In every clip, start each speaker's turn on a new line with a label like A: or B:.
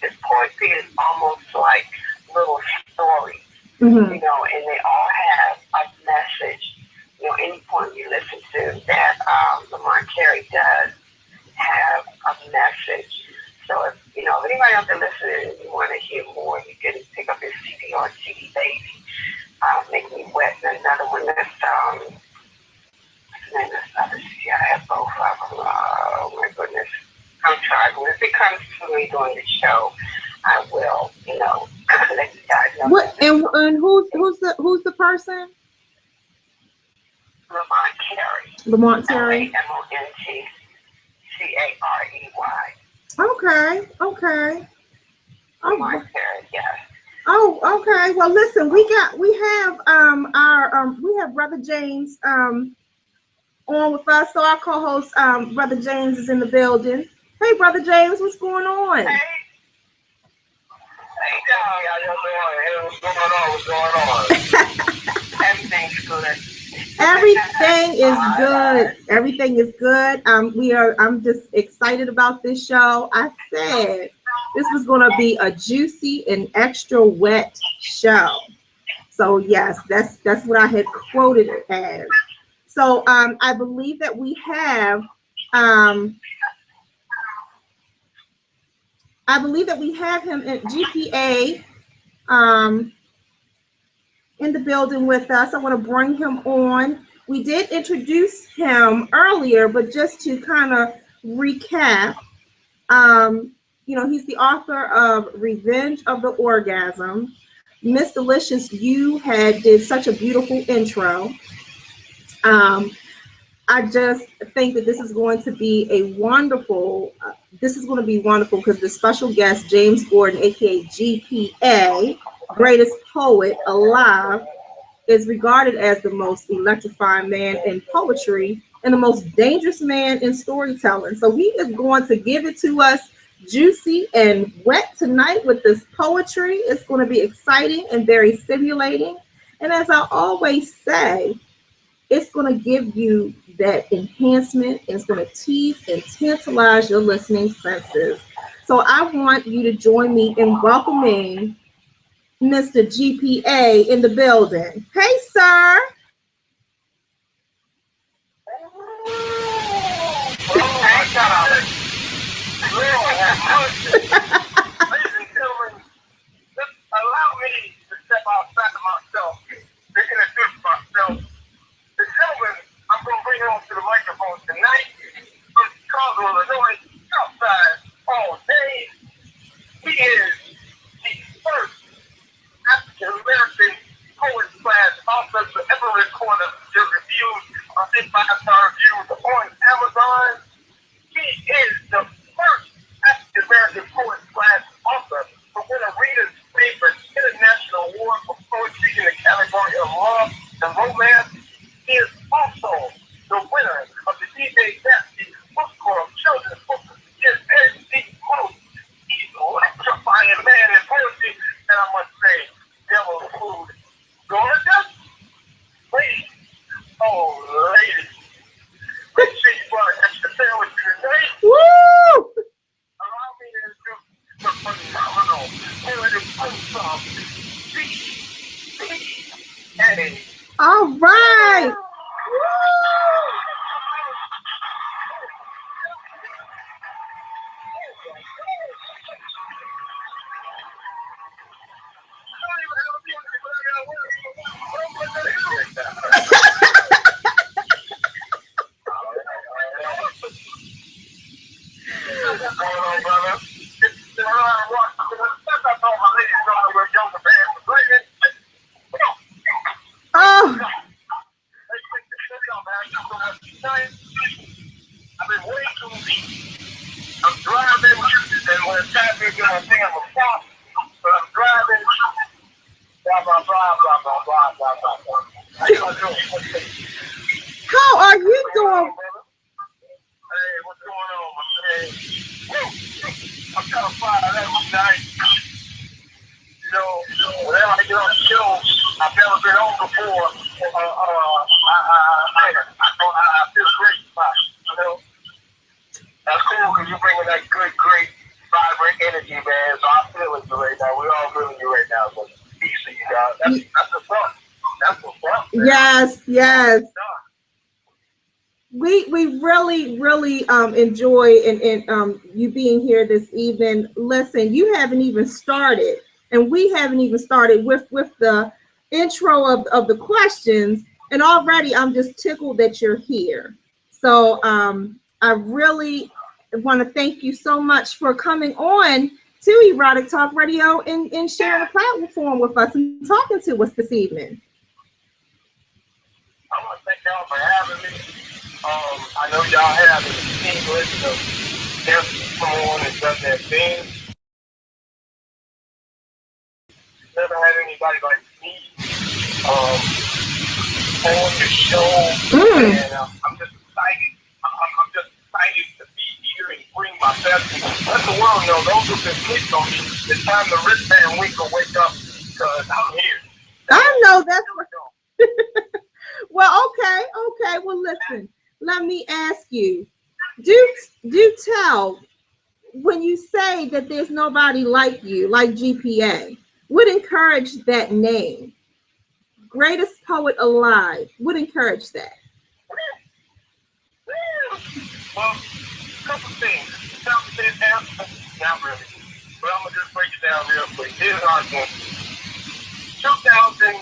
A: his poetry is almost like little stories, and they all have a message. Any poem you listen to that Lamont Carey does have a message. So if anybody out there listening and you want to hear more, you can pick up his CD on CD Baby, Make Me Wet, and another one that's let's see, I have both of them. Oh my goodness. I'm sorry, but if it comes to me during the show, I will, let you guys know.
B: What and who's the person?
A: Lamont Carey.
B: Lamont Carey.
A: Montcarey.
B: Okay.
A: Lamont Carey, yes.
B: Oh, okay. Well, listen, we have Brother James on with us. So our co-host Brother James is in the building. Hey, Brother James, what's going on?
A: Hey, what's going on? Everything's good.
B: Everything is good. I'm just excited about this show. I said this was going to be a juicy and extra wet show. So yes, that's what I had quoted it as. So I believe that we have him at GPA in the building with us. I want to bring him on. We did introduce him earlier, but just to kind of recap, he's the author of Revenge of the Orgasm. Miss Delicious, you did such a beautiful intro. I just think that this is going to be wonderful because the special guest, James Gordon, aka GPA, greatest poet alive, is regarded as the most electrifying man in poetry and the most dangerous man in storytelling. So he is going to give it to us juicy and wet tonight with this poetry. It's going to be exciting and very stimulating. And as I always say, it's going to give you that enhancement. It's going to tease and tantalize your listening senses. So I want you to join me in welcoming Mr. GPA in the building. Hey, sir.
A: Ladies and gentlemen, allow me to step outside of myself to introduce myself. The gentleman I'm going to bring on to the microphone tonight is Chicago, Illinois, outside all day. He is the first African-American poet / author to ever record the reviews of this 5-star reviews on Amazon. He is the first African-American poet / author to win a Reader's Favorite International Award for Poetry in the category of love and romance. He is also the winner of the DJ Nasty Book Club Children's Book. He is the most electrifying man in poetry, and I must say, devil food. Gorgeous? Ladies. Oh, ladies. Make sure you brought an extra tail with you today.
B: Woo!
A: Allow me to introduce the phenomenal poetic song, GPA.
B: All right. Oh.
A: I've been way too deep. I'm driving, and when it's time to get I think I'm a stop, but I'm driving, blah, blah, blah, blah, blah, blah, blah, blah, blah. How you doing?
B: How are you doing?
A: Hey, what's going on, my man? I'm kind of fired up tonight. Whenever I get on the show, I've never been on before. I feel great about it, That's cool because you're bringing that good, great, vibrant energy energy, man. So I feel it right now. We're all feeling you right now. So peace to you guys. That's what's up. That's what's up.
B: Yes, yes. We really enjoy and you being here this evening. Listen, you haven't even started, and we haven't even started with the intro of the questions, and already I'm just tickled that you're here. So I really want to thank you so much for coming on to Erotic Talk Radio and sharing a platform with us and talking to us this evening.
A: I want to thank y'all for having me. I know y'all have a team list of guests come on and done their thing. Never had anybody like me on the show, and I'm just excited. I'm just excited to be here and bring my best. Let the world know those who've been clicked on me. It's time the wristband wink will wake up because I'm here.
B: I know that's what. Well, okay. Well, listen. Let me ask you. Do tell, when you say that there's nobody like you, like GPA, would encourage that name. Greatest poet alive. Would encourage that.
A: Well, a couple things. Not really. But I'm gonna just break it down real quick. Here's our one. 2004.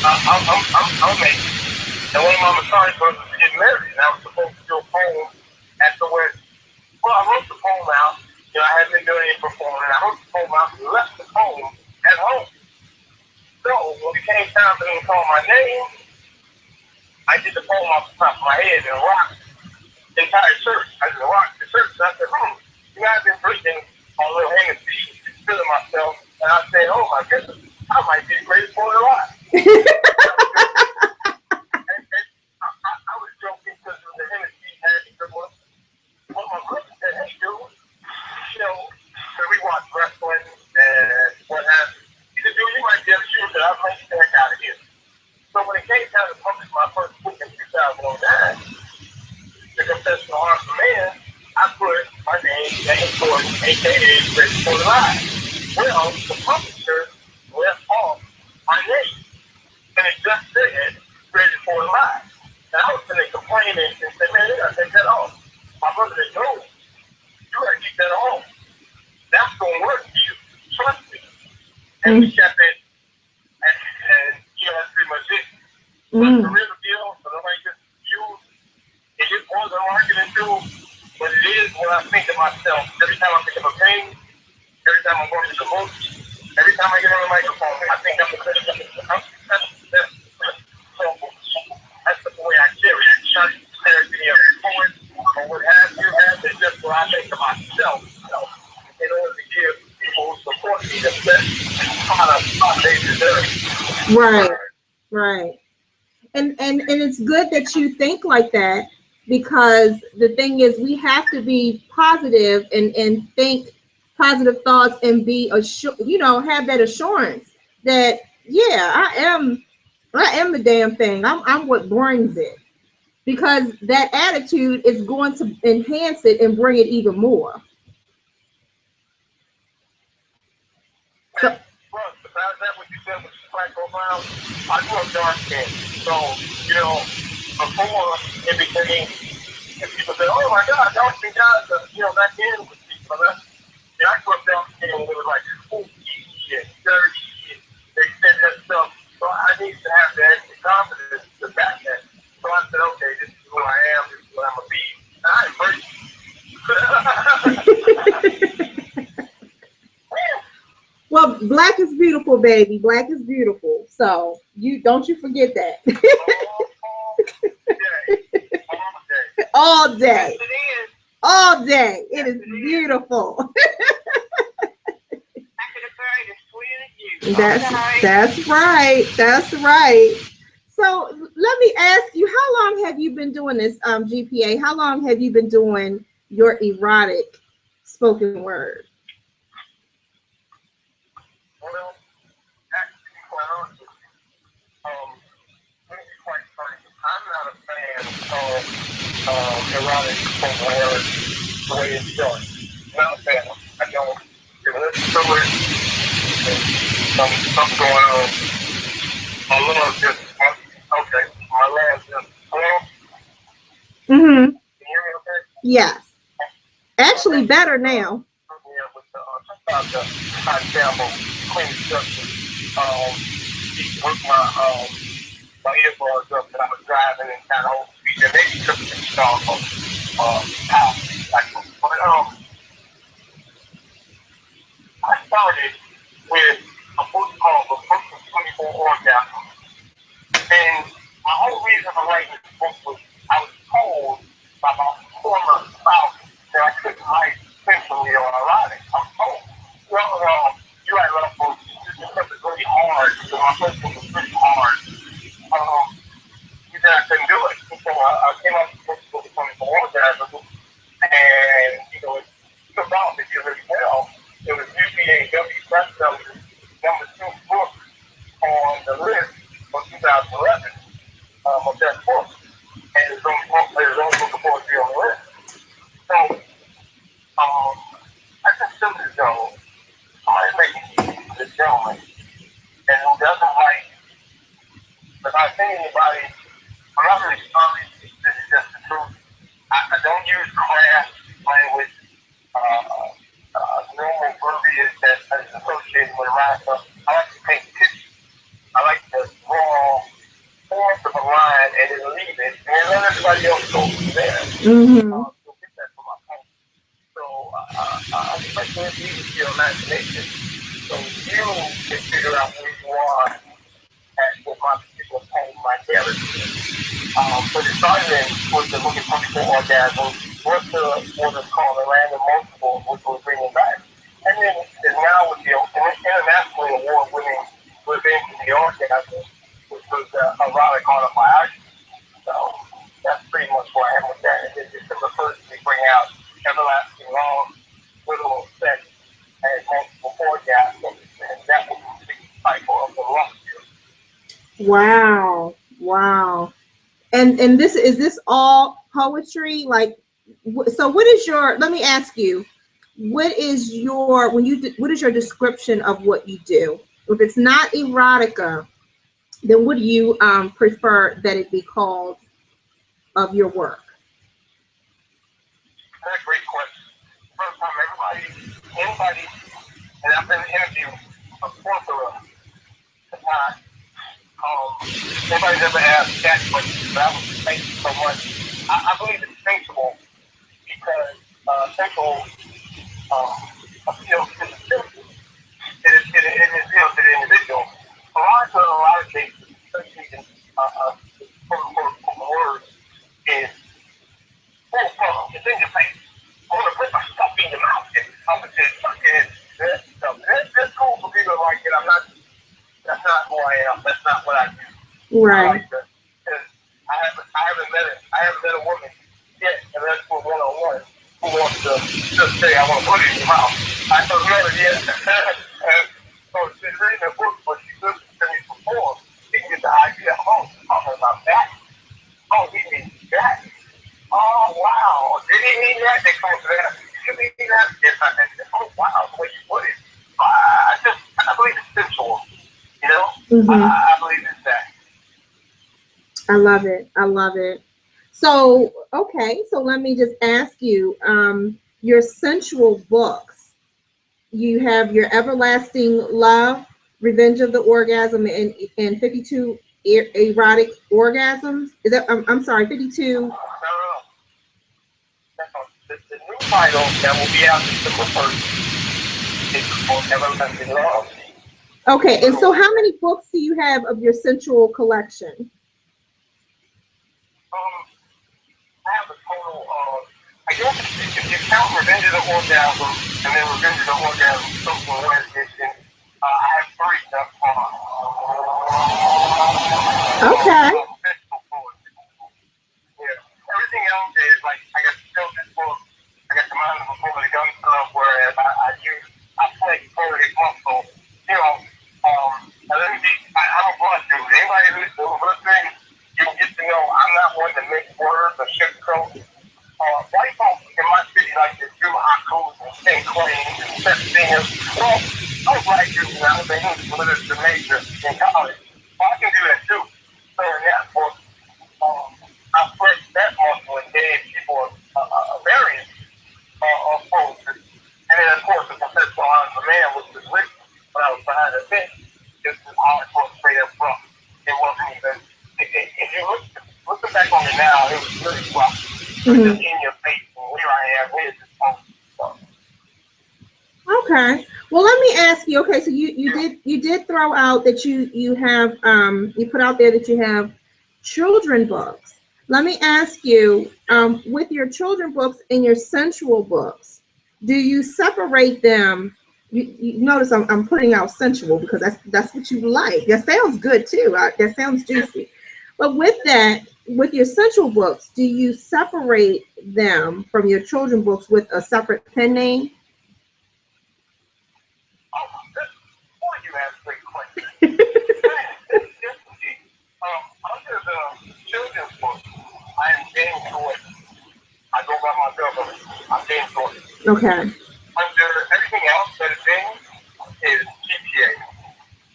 A: I'm married. And one of my Masonic brothers was getting married, and I was supposed to do a poem at the wedding. Well, I wrote the poem out. I hadn't been doing any performing. I wrote the poem out and left the poem at home. So when it came time for them to call my name, I did the poem off the top of my head and rocked the entire church. I just rocked the church. And I said, I've been drinking a little Hennessy, feeling myself, and I said, oh my goodness, I might be the greatest poet alive. I was joking because the Hennessy had a good one. Well, my brother said, hey, dude, so we watch wrestling and what have you. He said, dude, you might be able to shoot it. I'll bring you the heck out of here. So when it came time to publish my first book in 2009, The Confessional Heart of Man, I put my name, James Gordon, a.k.a. Greatest Poet Alive. Well, the publisher left off my name, and it just said Greatest Poet Alive. And I was sitting complaining and said, man, they gotta take that off. My brother said, no, you gotta keep that on. That's gonna work for you. Trust me. And we kept it, and that's pretty much it. But the real deal, so nobody just use it. It was a marketing tool, but it is when I think of myself. Every time I think of a pain, every time I'm going to the book, every time I get on the microphone, I think I'm the best. So that's the way I carry it. Try to compare to the other poets or what have you. It's just what I think of myself. In order to give people who support me the best product they deserve.
B: Right. And it's good that you think like that, because the thing is, we have to be positive and think positive thoughts and be have that assurance that I am the damn thing. I'm what brings it, because that attitude is going to enhance it and bring it even more.
A: So, besides that, what you said was black profile. I grew up dark skin, so before it became, and people say, "Oh my God, dark skin guys," back then was people. I grew up dark skin when it was like spooky and dirty, and they said that stuff. So I needed to have that confidence to back that. So I said, "Okay, this is who I am. This is what I'm gonna be." And I embrace it.
B: Well, black is beautiful, baby. Black is beautiful. So you don't forget that. All day. All day. It is beautiful. That's right. That's right. So let me ask you, how long have you been doing this, GPA? How long have you been doing your erotic spoken word?
A: Well, actually, quite honestly, let me be quite frank. I'm not a fan of erotic spoken word the way it's done. something going on. My love just, okay, my love just, hello?
B: Mm-hmm.
A: Can you hear me okay?
B: Yes. Actually, better now.
A: Yeah, with the, hot sample, clean structure. He hooked my earbuds up and I was driving and kind of speaking. Maybe took the song of, house. But, I started with a book called The Book of 24 Orgasms. And my whole reason for writing this book was I was told by my former spouse that I couldn't write sensually or erotic. I was told, well, you write love books, this stuff is really hard. So my first book was really hard. You said I couldn't do it. So I came up with the book of 24 Orgasms. And, it took off if you really well. It was UPAW bestseller, number 2 book on the list for 2011 of that book. And there's only book of poetry on the list. So, I consider as though somebody making the gentleman and who doesn't like, if I see anybody, I'm not really sorry, this is just the truth. I don't use crass language, normal verbiage that is associated with erotica. I like to paint pictures. I like to draw forms of a line and then leave it, and then let everybody else go from there.
B: Mm-hmm.
A: So get that from my point. So I expect to use your imagination so you can figure out where you are at with my particular poem, my character. But it started with the Book of 24 Orgasms, what is called a random multiple, which we're bringing back. And then now with the internationally award-winning Revenge of the Orgasm, which was erotic autobiography. So that's pretty much where I am with that. And then December 1st, we bring out Everlasting Love, Little Sex, and Multiple Orgasms, and that will complete the cycle of the love year.
B: Wow. Wow. And this is this all poetry? Like, so what is your, let me ask you, what is your, what is your description of what you do? If it's not erotica, then what do you prefer that it be called of your work?
A: That's a great question. First time anybody, and I've been interviewed a plethora of times. Nobody's ever asked that question, but I was thank you so much. I believe it's sensual because sensual appeals to the senses. It appeals to the individual. A lot of cases, especially in words, is full frontal. It's in your face. I want to put my stuff in your mouth and I'm going to fucking that stuff. That's cool for people like it. That's not who I am. That's not what I do.
B: Right.
A: I haven't met a woman yet, unless we're one-on-one, who wants to just say, I want to put it in your mouth. I don't know it yet. And so she's reading a book, but she listened to me before. She can get the idea, oh, she's talking about that. Oh, he means that. Oh, wow. Did he mean that? They come to that. Did he mean that? Yes, I said, oh, wow, the way you put it. I believe it's sensual.
B: Mm-hmm.
A: I believe it's that.
B: I love it. I love it. So, okay. So let me just ask you, your sensual books, you have your Everlasting Love, Revenge of the Orgasm, and 52 Erotic Orgasms. Is that, I'm sorry, 52.
A: No. The new title that will be out December 1st is called Everlasting Love.
B: Okay, and so how many books do you have of your sensual collection?
A: I have a total of, I guess if you count Revenge of the Orgasm and then Revenge of the Orgasm Social One Edition, I have 3 stuff on.
B: Okay.
A: Yeah. Everything else is like, I got the children's book, I got the Mind of a Poetic Young stuff, whereas I play Poetic muscle. I'm a blunt dude. Anybody who's listening, you can get to know I'm not one to make words or sugarcoat. White folks in my city like to do haikus and sing claims and set things. Well, I was like you, I was an English literature major in college. So I can do that too. So in that book, I flexed that muscle and gave people a variant of poetry. And then, of course, the professional on command, which was written when I was behind the bench, just as hardcore straight up rough. It wasn't even, if you look back on it now, it was really rough. It was just in your face, and here I am, here's this poetry stuff.
B: Okay. Well, let me ask you. Okay, so you did throw out that you have you put out there that you have children books. Let me ask you, with your children books and your sensual books, do you separate them? You notice I'm putting out sensual because that's what you like. That sounds good too. That sounds juicy. But with that, with your sensual books, do you separate them from your children books with a separate pen name?
A: Boy, you ask great questions. Under the children's book, I am James Gordon. I go by myself. I'm James Gordon.
B: Okay.
A: Under everything else that is James is GPA.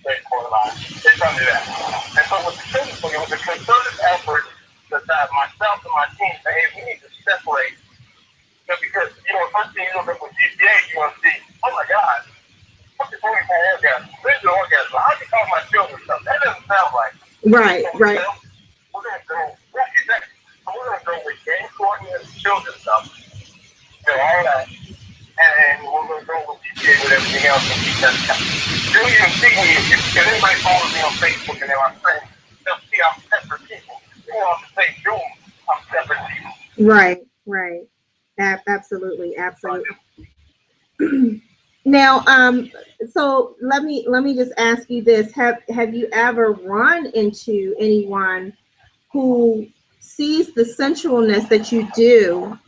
A: It's under that. And so with the children's book, it was a concerted effort that myself and my team say, hey, we need to separate. Because, first thing you look at with GPA, you want to see, oh my God, what's the point for orgasm? Visual orgasm. How do you call my children stuff? That doesn't sound right.
B: Right,
A: so
B: right.
A: We're going to go, what is that? So we're going to go with game coordinates, children's stuff, all that. And we're going to go with GPA with everything else and keep that stuff. You'll even see me, if anybody follows me on Facebook and they're my friends, they'll see I'm separate people. We're on the same Zoom, I'm separate people.
B: Right, right. Absolutely, absolutely. Now, so let me just ask you this: have you ever run into anyone who sees the sensualness that you do,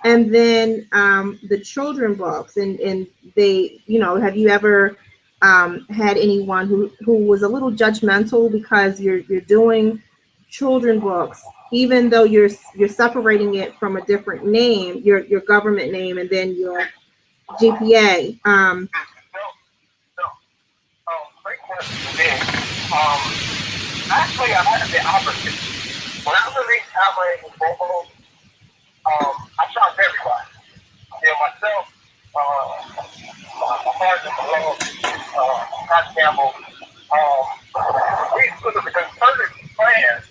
B: and then the children books, and they, have you ever had anyone who was a little judgmental because you're doing children books, even though you're separating it from a different name, your government name, and then your GPA?
A: No. Great question. Actually, I had the opposite. When I released Cabaret and Bobo, I shocked everybody. Myself, my partner, Scott Campbell, we put a concerted plan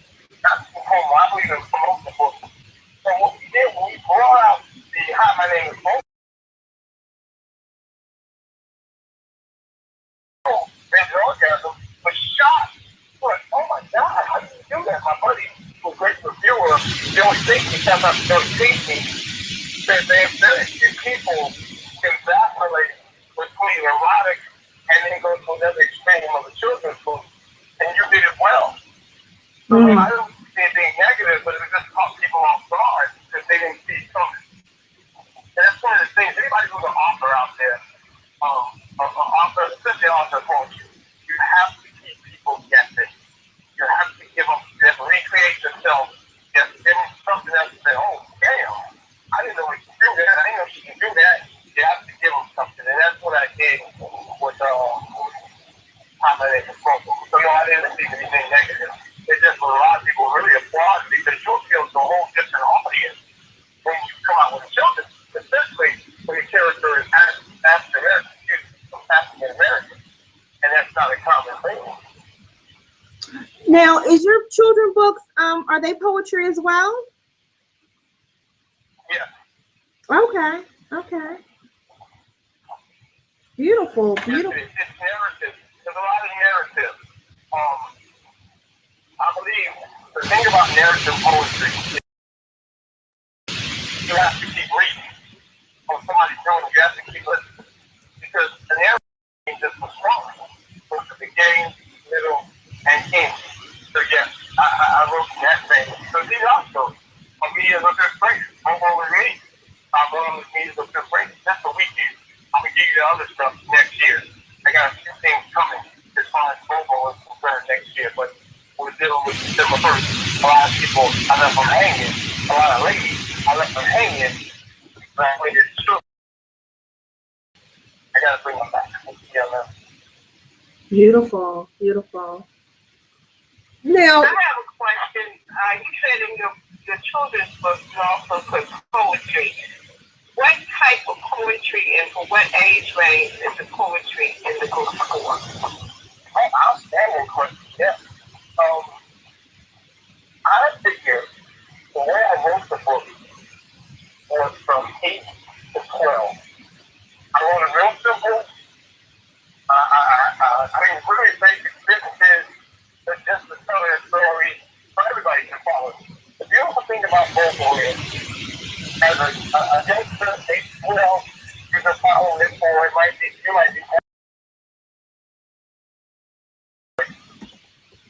A: not to perform widely and promote the book. So what we did, when we brought out the Hi, My Name is Bobo, and orgasm was shocked. Like, oh my God, how do you do that? My buddy, who's a great reviewer, Joey Safety, shout out to Joey Safety, said they have very few people can vacillate between erotic and then go to another extreme of a children's book, and you did it well. So I don't see anything negative, but it just caught people off guard because they didn't see it coming. And that's one of the things, anybody who's an author out there, author, especially author of poetry, you have to keep people guessing. You have to give them, you have to recreate yourself. You have to give them something else to say, oh, damn, I didn't know we could do that. I didn't know she could do that. You have to give them something. And that's what I did with How My Name is Bobo. So, no, I didn't see anything negative. It's just a lot of people really applaud because you appeal to a whole different audience when you come out with children, especially when your character is African American, and that's not a common thing.
B: Now, is your children books are they poetry as well?
A: Yeah.
B: Okay. Beautiful.
A: It's narrative. There's a lot of narrative. I believe the thing about narrative poetry is you have to keep reading. When somebody's doing it, you have to keep listening. Because the narrative is just a song. So it's the beginning, middle, and end. So yes, I wrote that thing. So these are stories. For me as a good friend, I'm going with me. I'm going with me as a good friend. That's what we do. I'm going to give you the other stuff next year. I got a few things coming as far as Bobo is concerned next year, but we're dealing with December 1st. A lot of people, I left them hanging. A lot of ladies, I left them hanging. But I waited to I gotta bring them back. Yeah,
B: Beautiful, beautiful. Now,
A: I have a question. You said in your children's book you also put poetry. What type of poetry and for what age range is the poetry in the book for? Oh, outstanding question. Yeah. I figure the way I wrote the book was from 8 to 12. I wrote it real simple. I mean, really basic sentences, but just to tell that story so everybody can follow. The beautiful thing about vocal is, as a youngster, 8 to 12, you can follow it, or it might be, you might be.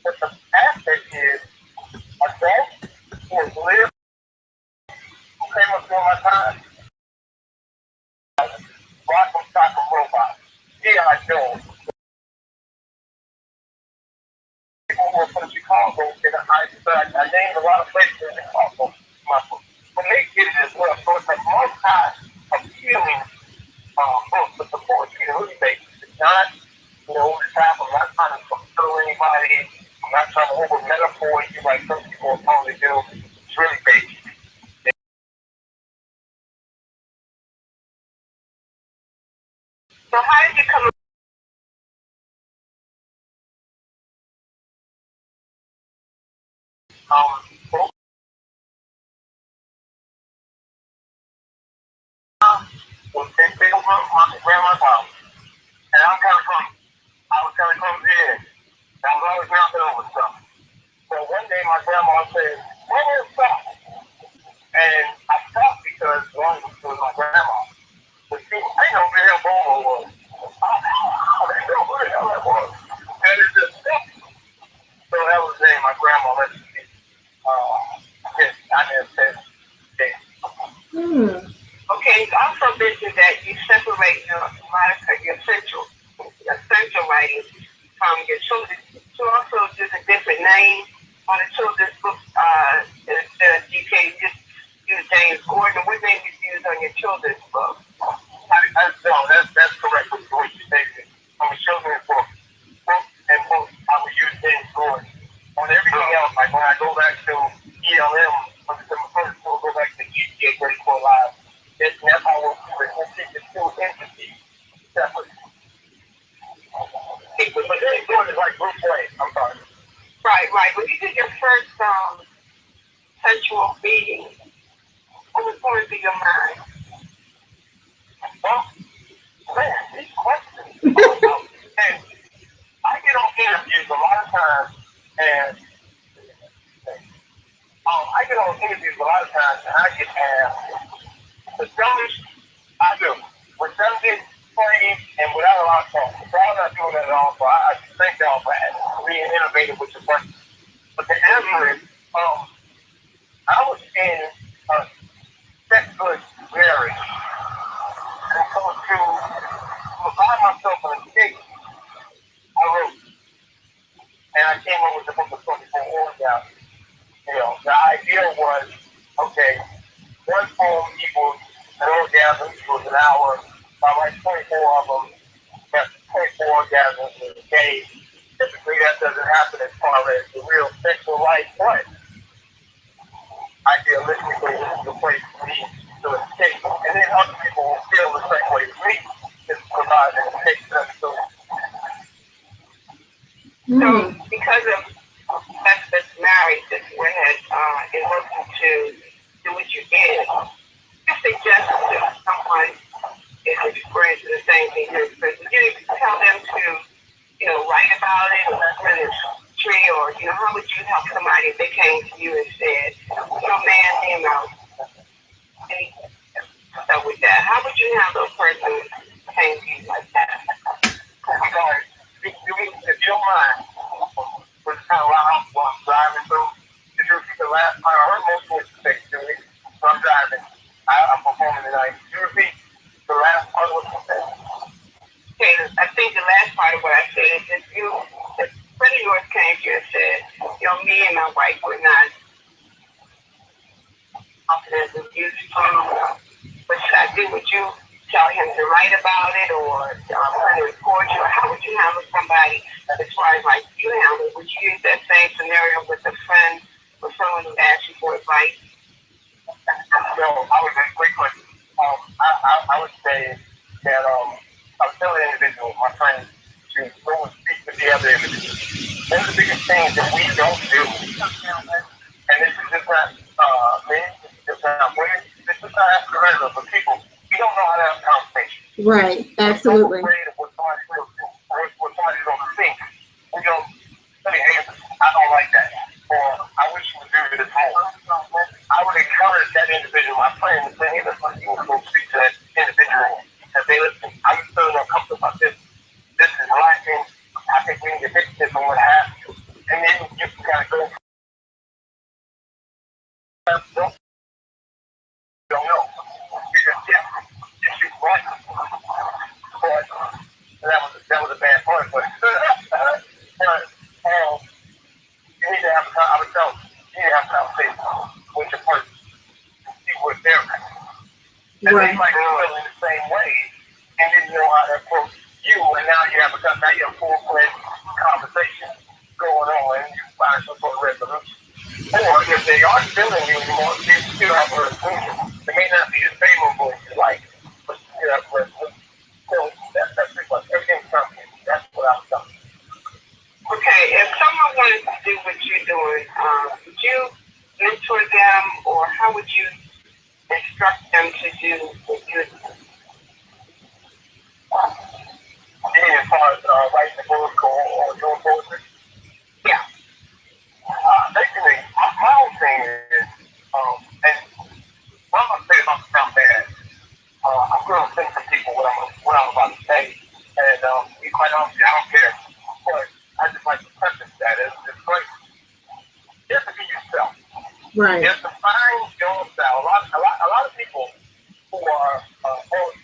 A: But the aspect is, adults who have lived, who came up during my time, rock and stock and robot, G.I. Joe, people who are from Chicago, and I named a lot of places in Chicago. But they get it as well. So it's a multi-appealing book. But the poetry is really basic. It's not, over the top. I'm not trying to fulfill anybody. I'm not trying to over metaphor you like some people are probably do. It's really basic. So how did you come was they over my grandma's house. And I'm kind of from, I was kind of clumsy in. I was always knocking over stuff. So one day my grandma said, "Where is stop?" And I stopped because one was my grandma. But she, I didn't know where the hell Bobo was. I didn't know where the hell that was. And it just stuck. So that was the day my grandma let me see. I never said that. Okay, you also mentioned that you separate your essential writing from your children's. So also there's a different name on the children's book instead of GK, just use James Gordon. What name did you use on your children's book? No, that's correct with what you stated. On the children's book and book, I would use James Gordon. On everything else, like when I go back to ELM, on December 1st, we'll go back to ETA Great for Live. That's how we'll keep the two entities separate. But James Gordon is like Bruce Wayne. I'm sorry. Right. When you did your first sensual beating, what was going through your mind? Well, man, these questions. And I get on interviews a lot of times, and I get asked the dumbest I do. With them getting playing and without a lot of talk. So I'm not doing that at all. So I thank y'all for being innovative with your questions. But the answer is, I was in a sexless marriage. And so to provide myself an escape, I wrote. And I came up with the book of 24 Orgasms. The idea was, okay, one poem equals an orgasm equals an hour. I write 24 of them. That's 24 orgasms in a day. Typically, that doesn't happen as far as the real sexual life, but idealistically, this is the place for me to escape. And then other people will feel the same way as me. Just provide an escape to them. So, because of that's married, this went in looking to do what you did, I suggest to someone is experiencing the same thing you're experiencing. You tell them to, write about it, whether it's tree or, how would you help somebody if they came to you and said, man, and stuff with that. How would you handle a person who came to you like that? I'm sorry, if you don't mind, was kind of loud while I'm driving through. Did you repeat the last part? I heard most of what you said, Julie. So I'm driving. I'm performing tonight. Did you repeat the last part of what you said? Okay, I think the last part of what I said is if a friend of yours came to you and said, me and my wife were not confident with you, what should I do? Would you tell him to write about it or put a report you? How would you handle somebody as far as like you handle? Would you use that same scenario with a friend or someone who asks you for advice?
C: So I would say, great question. I would say that I would tell the individual, my friend, to go and speak with the other individual. One of the biggest things that we don't do, and this is just not men, this is not women, this is not African Americans, but people, we don't know how to have a conversation.
B: Right, absolutely.
C: We're afraid of what somebody's going to do, or what somebody's going to think. We don't say, hey, I don't like that, or I wish you would do this more. I would encourage that individual, my friend, to say, hey, listen, you want to go speak to that individual and say, listen, I'm feeling uncomfortable about this. This is lacking. I think we need to fix this and what have you. And then you can kind of go. Don't know. You just guess. You shoot right. But that was a bad part. But you need to have a I would tell you need to have a conversation with your person and see what they're like. And they might feel in the same way and didn't know how to approach you, and now you have a full-fledged conversation going on, and you find some sort of resolution. Or if they aren't feeling you anymore, you still have a resolution. It may not be as favorable as you like, but you still have a resolution. So that's pretty much everything's coming. That's what I'm telling you.
A: Okay, if someone wanted to do what you're doing, would you mentor them, or how would you instruct them to do what you're doing?
C: As far as writing the book or doing poetry?
A: Yeah.
C: Basically, my whole thing is, and what I'm going to say about to sound bad, I'm going to send some people what I'm about to say, and be quite honest, I don't care. But I just like to preface that as great. You have to be yourself.
B: Right.
C: You have to find your own style. A lot of people who are poets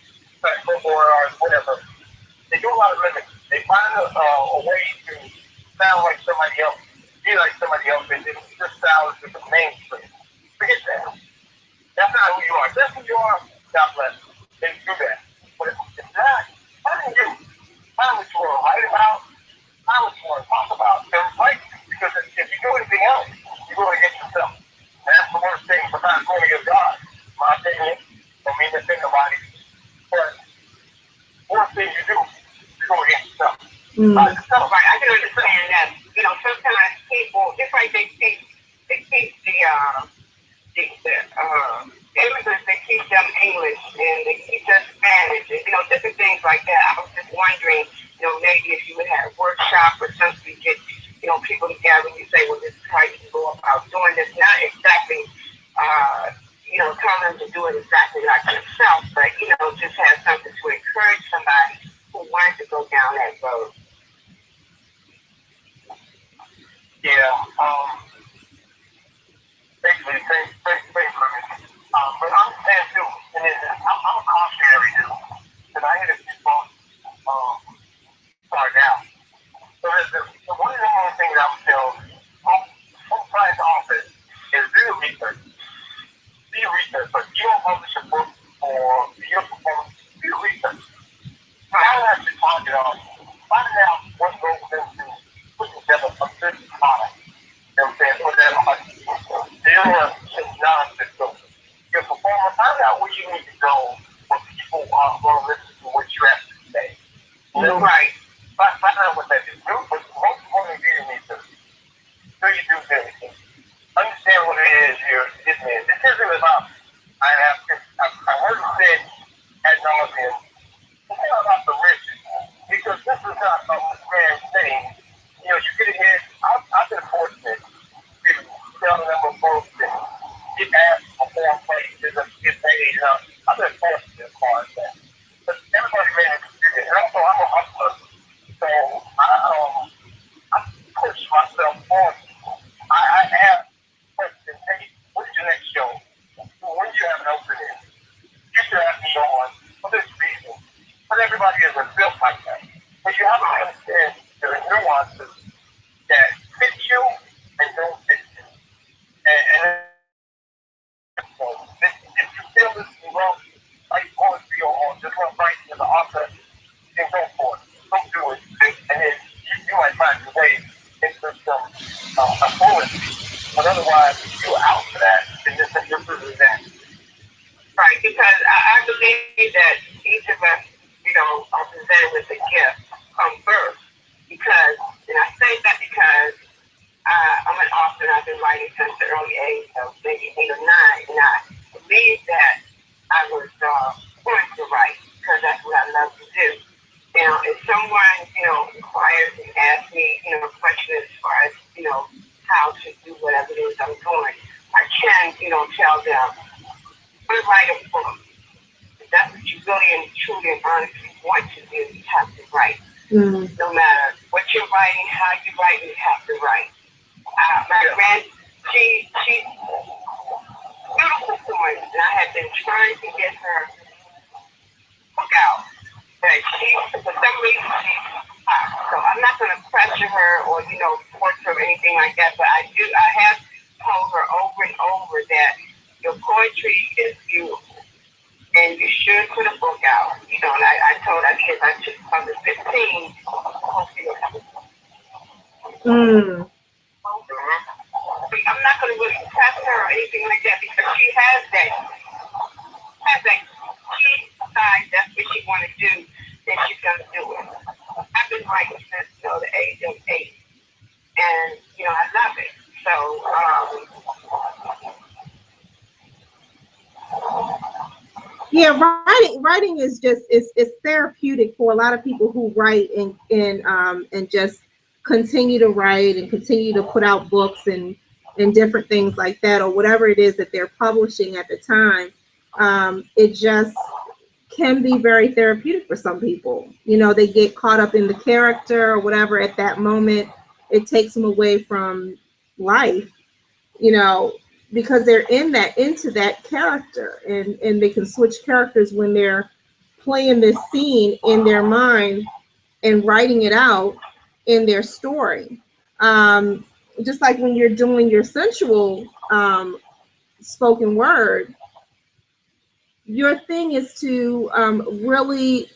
C: or whatever, they do a lot of limits. They find a way to sound like somebody else, be like somebody else, and then your style is just a mainstream. Forget that. That's not who you are. If that's who you are, God bless you. Then do that. But if not, find you. Find what you want to write about, find what you want to talk about, and write. Because if you do anything else, you're going against yourself. And that's the worst thing. Sometimes going against God. My opinion. Don't mean to offend nobody. But worst thing you do is go against yourself.
A: Right, I can understand that. You know, sometimes people, just like they teach the immigrants, they teach them English and they teach us Spanish, and you know, different things like that. I was just wondering, you know, maybe if you would have a workshop or something, get people together, and you say, well, this is how you can go about doing this. Not exactly, tell them to do it exactly like themselves, but just have something to encourage somebody who wants to go down that road.
C: Yeah. Basically, same for me. But I'm saying too, and I'm a cautionary too, because I hit a few folks start out. So one of the main things I would tell most clients' office is do your research. Do your research. But you don't publish a book or your performance, do your research. Find out your target audience. Find out what goes into putting together a business model. You know what I'm saying? For that audience. Zero nonsense. So your performer, find out where you need to go where people are going to listen to what you have to say. You know, right? Find out what that is. But most important you need to do your due diligence. Understand what it is you're getting in. This isn't about I heard it said ad nauseum. It's not about the riches. Because this is not a grand thing. You get ahead. I've been fortunate to sell a number of books and get asked to perform places and get paid. I've been fortunate as far as that. But everybody made a decision. And also, I'm a hustler. So I push myself on. I ask questions. Hey, what is your next show? When do you have an opening? You should have me on for this reason. But everybody isn't built like that. But you have to understand there are nuances that fit you and don't fit you. And so if you feel this is wrong, like poetry or just want that each of us, you know, are presented with a gift from birth. Because, and I say that because I'm an author and I've been writing since the early age of maybe 8 or 9, and I believe that I was born to write because that's what I love to do. Now, if someone, you know, inquires and asks me, you know, questions as far as, you know, how to do whatever it is I'm doing, I can, you know, tell them, write a book. If that's what you really and truly and honestly want to do, you have to write. Mm-hmm. No matter what you're writing, how you write, you have to write. My friend, she's beautiful woman, and I have been trying to get her book out. But she, for some reason, so I'm not going to pressure her or, you know, force her or anything like that, but I have told her over and over that your poetry is beautiful, and you should put a book out. You know, and I told her, because I just, from the 15, hopefully you'll have a book. I'm not going to really press her or anything like that because she has that key side. That's what she want to do. Then she's going to do it. I've been writing since, you know, the age of 8, and you know I love it. So.
B: Yeah, writing is just it's therapeutic for a lot of people who write and just continue to write and continue to put out books and different things like that, or whatever it is that they're publishing at the time. It just can be very therapeutic for some people. You know, they get caught up in the character or whatever at that moment. It takes them away from life, you know, because they're into that character, and they can switch characters when they're playing this scene in their mind and writing it out in their story. Just like when you're doing your sensual spoken word, your thing is to really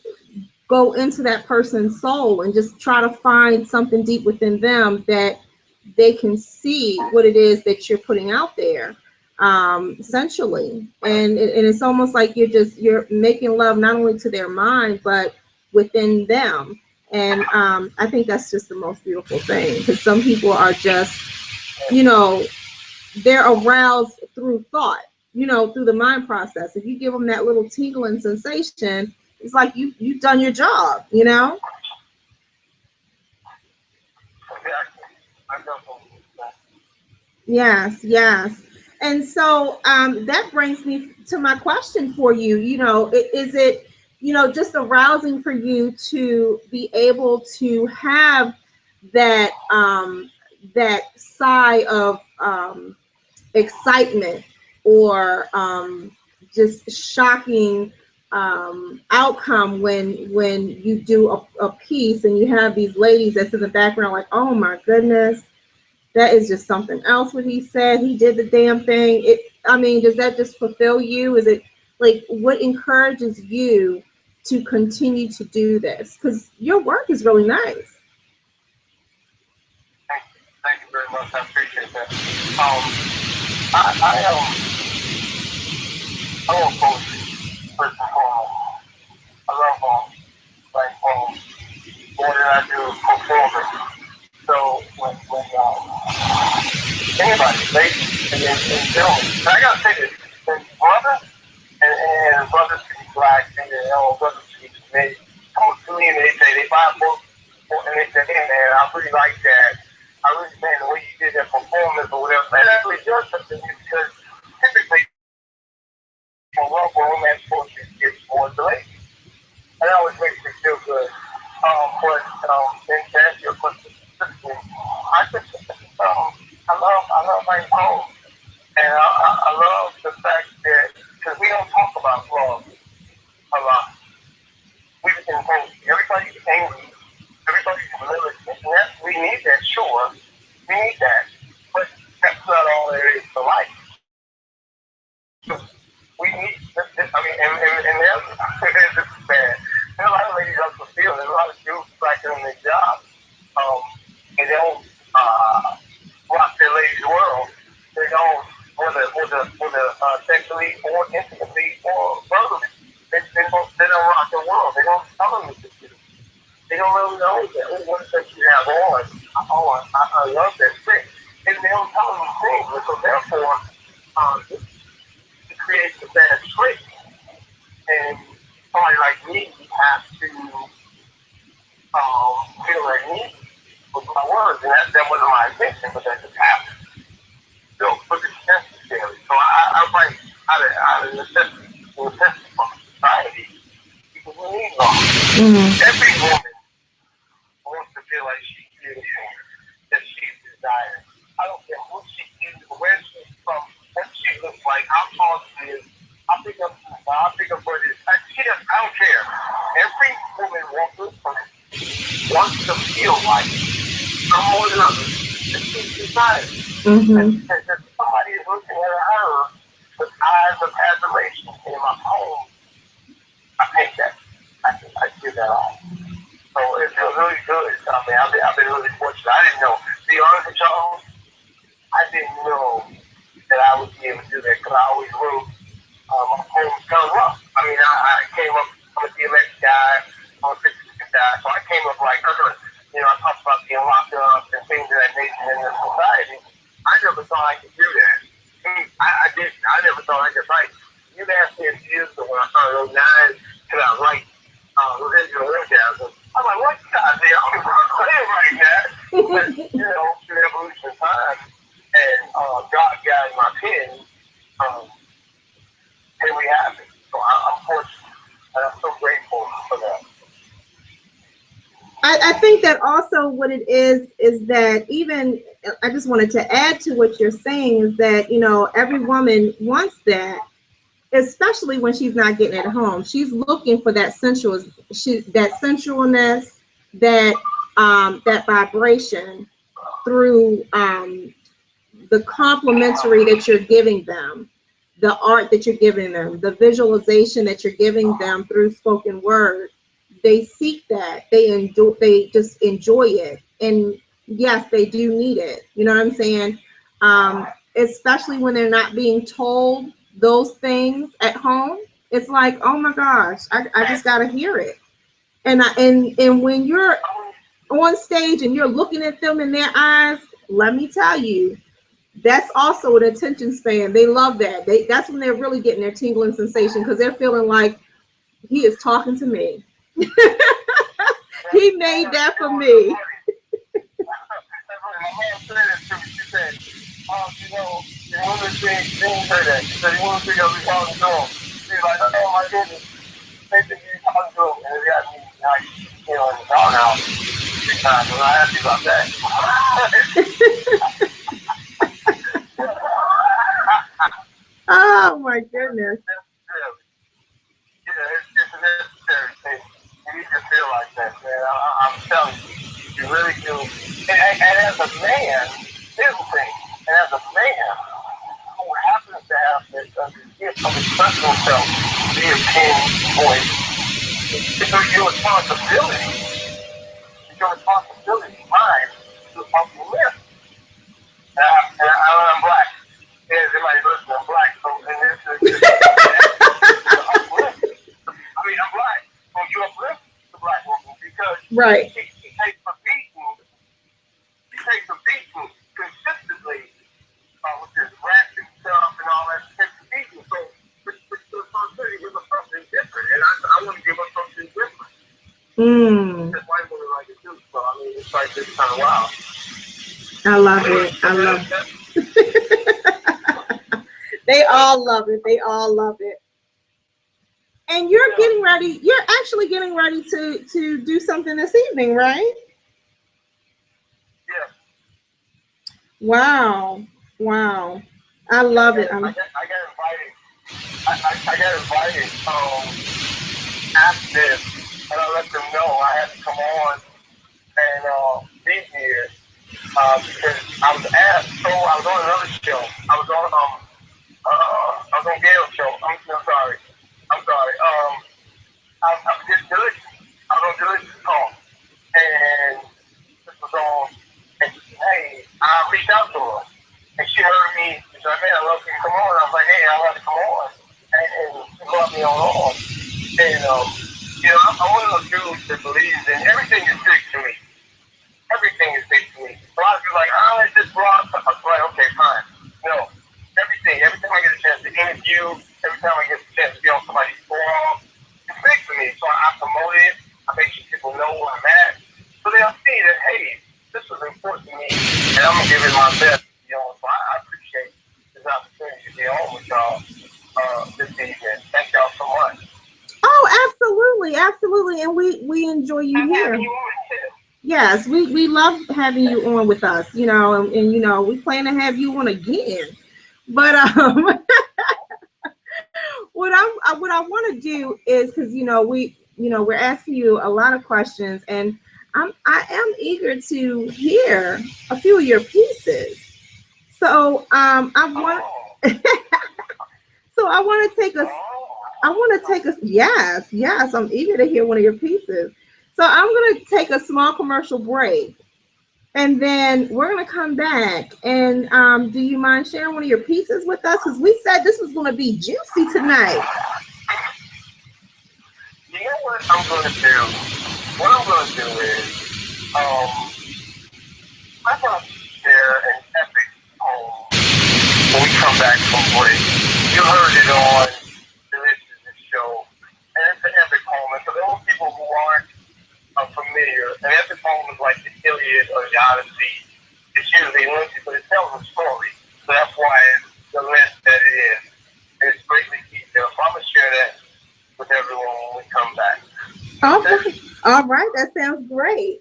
B: go into that person's soul and just try to find something deep within them that they can see what it is that you're putting out there sensually. And it's almost like you're making love not only to their mind but within them. And I think that's just the most beautiful thing, because some people are just, you know, they're aroused through thought, you know, through the mind process. If you give them that little tingling sensation, it's like you've done your job, you know? Yes, yes. And so that brings me to my question for you. You know, is it, you know, just arousing for you to be able to have that that sigh of excitement or just shocking outcome when you do a piece and you have these ladies that's in the background like, oh my goodness, that is just something else what he said. He did the damn thing. I mean, does that just fulfill you? Is it like, what encourages you to continue to do this? Because your work is really nice.
C: Thank you very much. I appreciate that. I love poetry, first and foremost. I love more than I do performing. So when anybody, ladies and gentlemen, and I gotta say this, brothers and brothers can be black and brothers can be made, come to me and they say they buy a book and they say, hey man, I really like that. I really, man, the way you did that performance or whatever, man, that really does something to me, because typically romance poetry gets more delayed. And that always makes me feel good. But then to answer your question specifically, I just I love writing poems. And I love the fact that, because we don't talk about love a lot. We just think everybody's angry, everybody's militant, and we need that, sure. We need that. But that's not all there is to life. We need, I mean, and this is bad. There's a lot of ladies out the field, there's a lot of dudes practicing on their job, and they don't rock their ladies' world. They don't, whether sexually or intimately or verbally. They don't They don't rock the world. They don't tell them what to do. They don't really know that. Oh, what that you have on? Oh, I love that trick. And they don't tell them the things. And so therefore, it creates a bad trick. And somebody like me has to feel at ease with my words. And that wasn't my intention, but that just happened. So, but it's necessary. So I write out of necessity from society. Because we need love. Every woman wants to feel like she's beautiful, that she's desired. I don't care who she is, where she's from, what she looks like, how tall she is. I'll pick up what it is. I don't care. Every woman wants to feel like I'm more than others. That she's desired. That somebody is looking at her with eyes of admiration. In my home, I paint that. I give that off. So it feels really good. I mean, I've been really fortunate. I didn't know. To be honest with y'all, I didn't know that I would be able to do that because I always wrote my poems kind of rough. I mean, I came up, I'm a DMX guy, I'm a physical guy, so I came up like, I talked about being locked up and things of that nature in the society. I never thought I could do that. I didn't. I never thought I could write. You asked me a few years ago when I started 09, could I write Revenge of Orgasm? I'm like, what God there? I'm right now. But, through the evolution of time and God guided my pen, here we have it. So I'm fortunate. And I'm so grateful for that.
B: I think that also what it is that even, I just wanted to add to what you're saying is that, every woman wants that, especially when she's not getting it at home. She's looking for that sensualness, that vibration through the complimentary that you're giving them, the art that you're giving them, the visualization that you're giving them through spoken word. They seek that. They just enjoy it. And yes, they do need it. You know what I'm saying? Especially when they're not being told those things at home. It's like, oh my gosh, I just gotta hear it. And when you're on stage and you're looking at them in their eyes, let me tell you, that's also an attention span. They love that. That's when they're really getting their tingling sensation because they're feeling like he is talking to me. He made that for me.
C: My mom said it to me. She said, the woman didn't say that. She said, the woman think I'll be talking to him. She's like, oh my goodness. They think you're talking to him. And it got me, in the doghouse big time. I'm not happy about that.
B: Oh my goodness.
C: It's a necessary thing. You need to feel like that, man. I'm telling you, you really do. And as a man, here's the thing. And as a man who happens to have this gift of expressing himself via pen, voice, it's your responsibility. It's your responsibility, mine, to uplift. And I'm black. Yeah, everybody listen, I'm black. So, and this is uplift. I mean, I'm black. So you uplift the black woman because
B: right.
C: She takes a beating consistently with this rapping stuff and all that. She takes a beating. So it's the responsibility to give her something different. And I want to give her something different. Because white women like it too. So I mean, it's like this kind of wild.
B: I love it. I love it. They all love it. They all love it. And you're actually getting ready to do something this evening, right?
C: Yeah.
B: Wow. I love it.
C: I got invited. I got invited after this, and I let them know I had to come on and be here because I was asked. So I was on another show. I was on Gail's show. I'm sorry. I was just good. I was on Delicious Talk, and this was on. And hey, I reached out to her, and she heard me. She said, "Man, I love you to come on." I was like, "Hey, I love to come on," and she brought me on. And I'm one of those dudes that believes in everything is big to me. Everything is big to me. A lot of people are like, oh, it's just rock. I'm like, okay, fine. No, everything. Every time I get a chance to interview, every time I get a chance to be on somebody's forum, it's big to me. So I promote it. I make sure people know where I'm at, so they'll see that hey, this was important to me, and I'm gonna give it my best. So I appreciate this opportunity to be on with y'all this evening. Thank y'all so much.
B: Oh, absolutely, absolutely, and we enjoy you here. Yes, we love having you on with us, and we plan to have you on again. But what I want to do is because we're asking you a lot of questions, and I am eager to hear a few of your pieces. So I want so I want to take a yes, I'm eager to hear one of your pieces. So I'm going to take a small commercial break, and then we're going to come back. And do you mind sharing one of your pieces with us? Because we said this was going to be juicy tonight.
C: You know what I'm going to do? What I'm going to do is, I'm going to share an epic poem when we come back from break. You heard it on the show, and it's an epic poem. And for those people who aren't familiar, an epic poem is like the Iliad or the Odyssey. It's usually lengthy, but it tells a story. So that's why it's the length that it is. And it's greatly detailed. So I'm going to share that with everyone when we come back.
B: Okay. All right, that sounds great.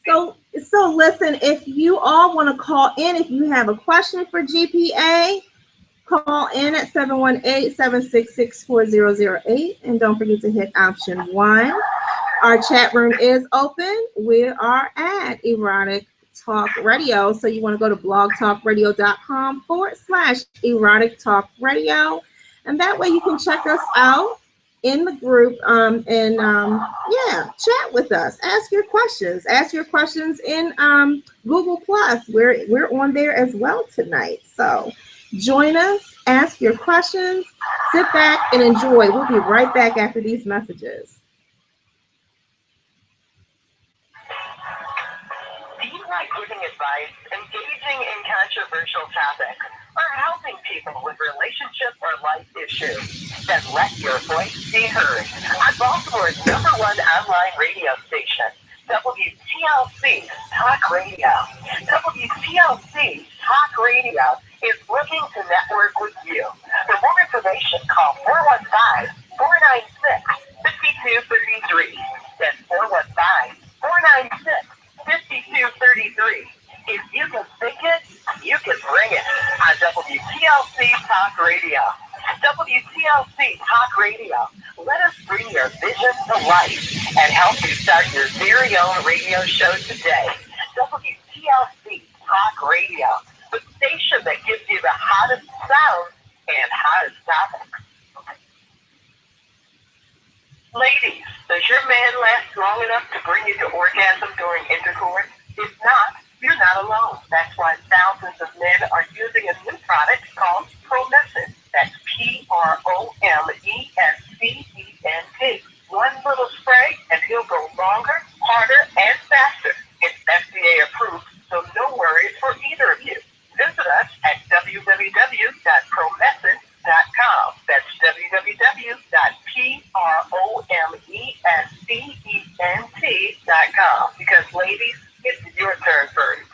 B: So listen, if you all want to call in, if you have a question for GPA, call in at 718-766-4008, and don't forget to hit option 1. Our chat room is open. We are at Erotic Talk Radio. So you want to go to blogtalkradio.com/Erotic Talk Radio. And that way you can check us out in the group chat with us. Ask your questions. Ask your questions in Google Plus. We're on there as well tonight. So join us, ask your questions, sit back and enjoy. We'll be right back after these messages.
D: Do you like giving advice, engaging in controversial topics, or helping people with relationship or life issues? Then let your voice be heard on Baltimore's #1 online radio station, WTLC Talk Radio. WTLC Talk Radio is looking to network with you. For more information, call 415-496-5233. That's 415-496-5233. If you can think it, you can bring it on WTLC Talk Radio. WTLC Talk Radio. Let us bring your vision to life and help you start your very own radio show today. WTLC Talk Radio, the station that gives you the hottest sounds and hottest topics. Ladies, does your man last long enough to bring you to orgasm during intercourse? If not, you're not alone. That's why thousands of men are using a new product called Promescent. That's PROMESCENT. One little spray and he'll go longer, harder, and faster. It's FDA approved, so no worries for either of you. Visit us at www.promescent.com. That's www.promescent.com. Because ladies, it's your turn first.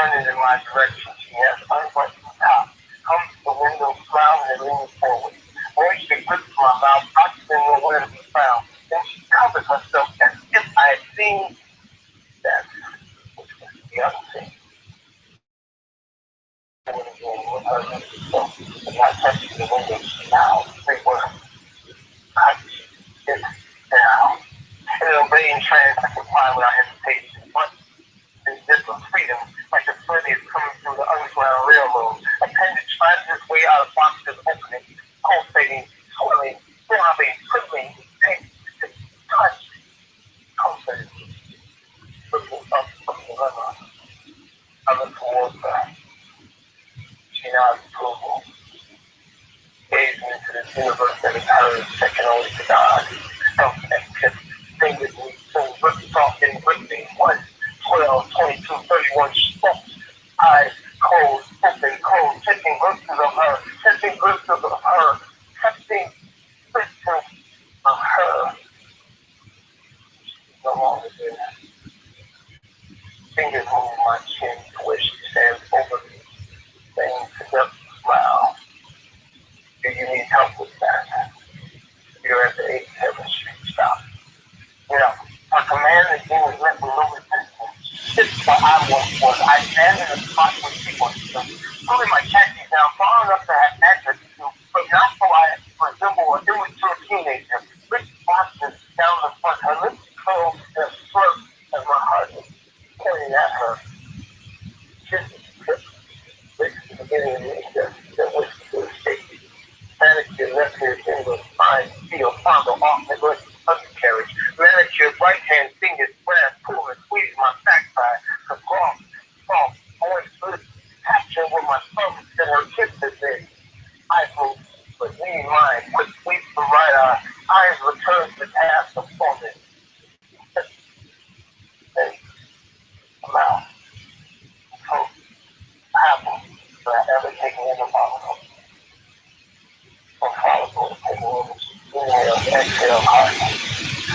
C: turning in my direction. She has unbuttoned top, comes to the window, smiling and leaning forward. Moisture grips my mouth, I didn't know where to be found. Then she covers herself as if I had seen that, which was the other thing. With her lips so, and not touching the window, now they were cut it down. And obeying trance, I comply without hesitation. But is this a freedom, like the Flint's coming through the underground railroad. Appendage finds its way out of boxes opening, pulsating, swelling, throbbing, prickling, to touch, comforted, looking up from the river. I look towards her. She nods approval, gazing into this universe that is hers, second only to God. Felt and tipped, fingers me, so soft and gripping. 1, 12, 22, 31 strokes. Eyes cold, open, cold, touching glimpses of her, touching glimpses of her, touching glimpses of her. She's no longer there. Fingers moving my chin to where she stands over me, saying seductive smile. Do you need help with that? You're at the 87th Street stop. You know, a command that you was met with no resistance. This is what I once was. I stand in a spot where people pulling my khakis down far enough to have access to, but not so I resemble an immature teenager. Rich boxes down the front, her lips curled in a slurp as my heart is pointing at her. Just the beginning of the that was to escape. Manicure left hand finger, fine steel, fondle off neglect undercarriage. Manicure right hand fingers, brass, pull and squeeze my backside. The soft, moist lips capture with my thumb and her kiss is in. I move, but lean mine, quick sweep the right eye. Eyes return to the task of forming. Then, mouth, hope, apple, that I ever taken in a bottle. Or follicle, inhale, exhale, heart.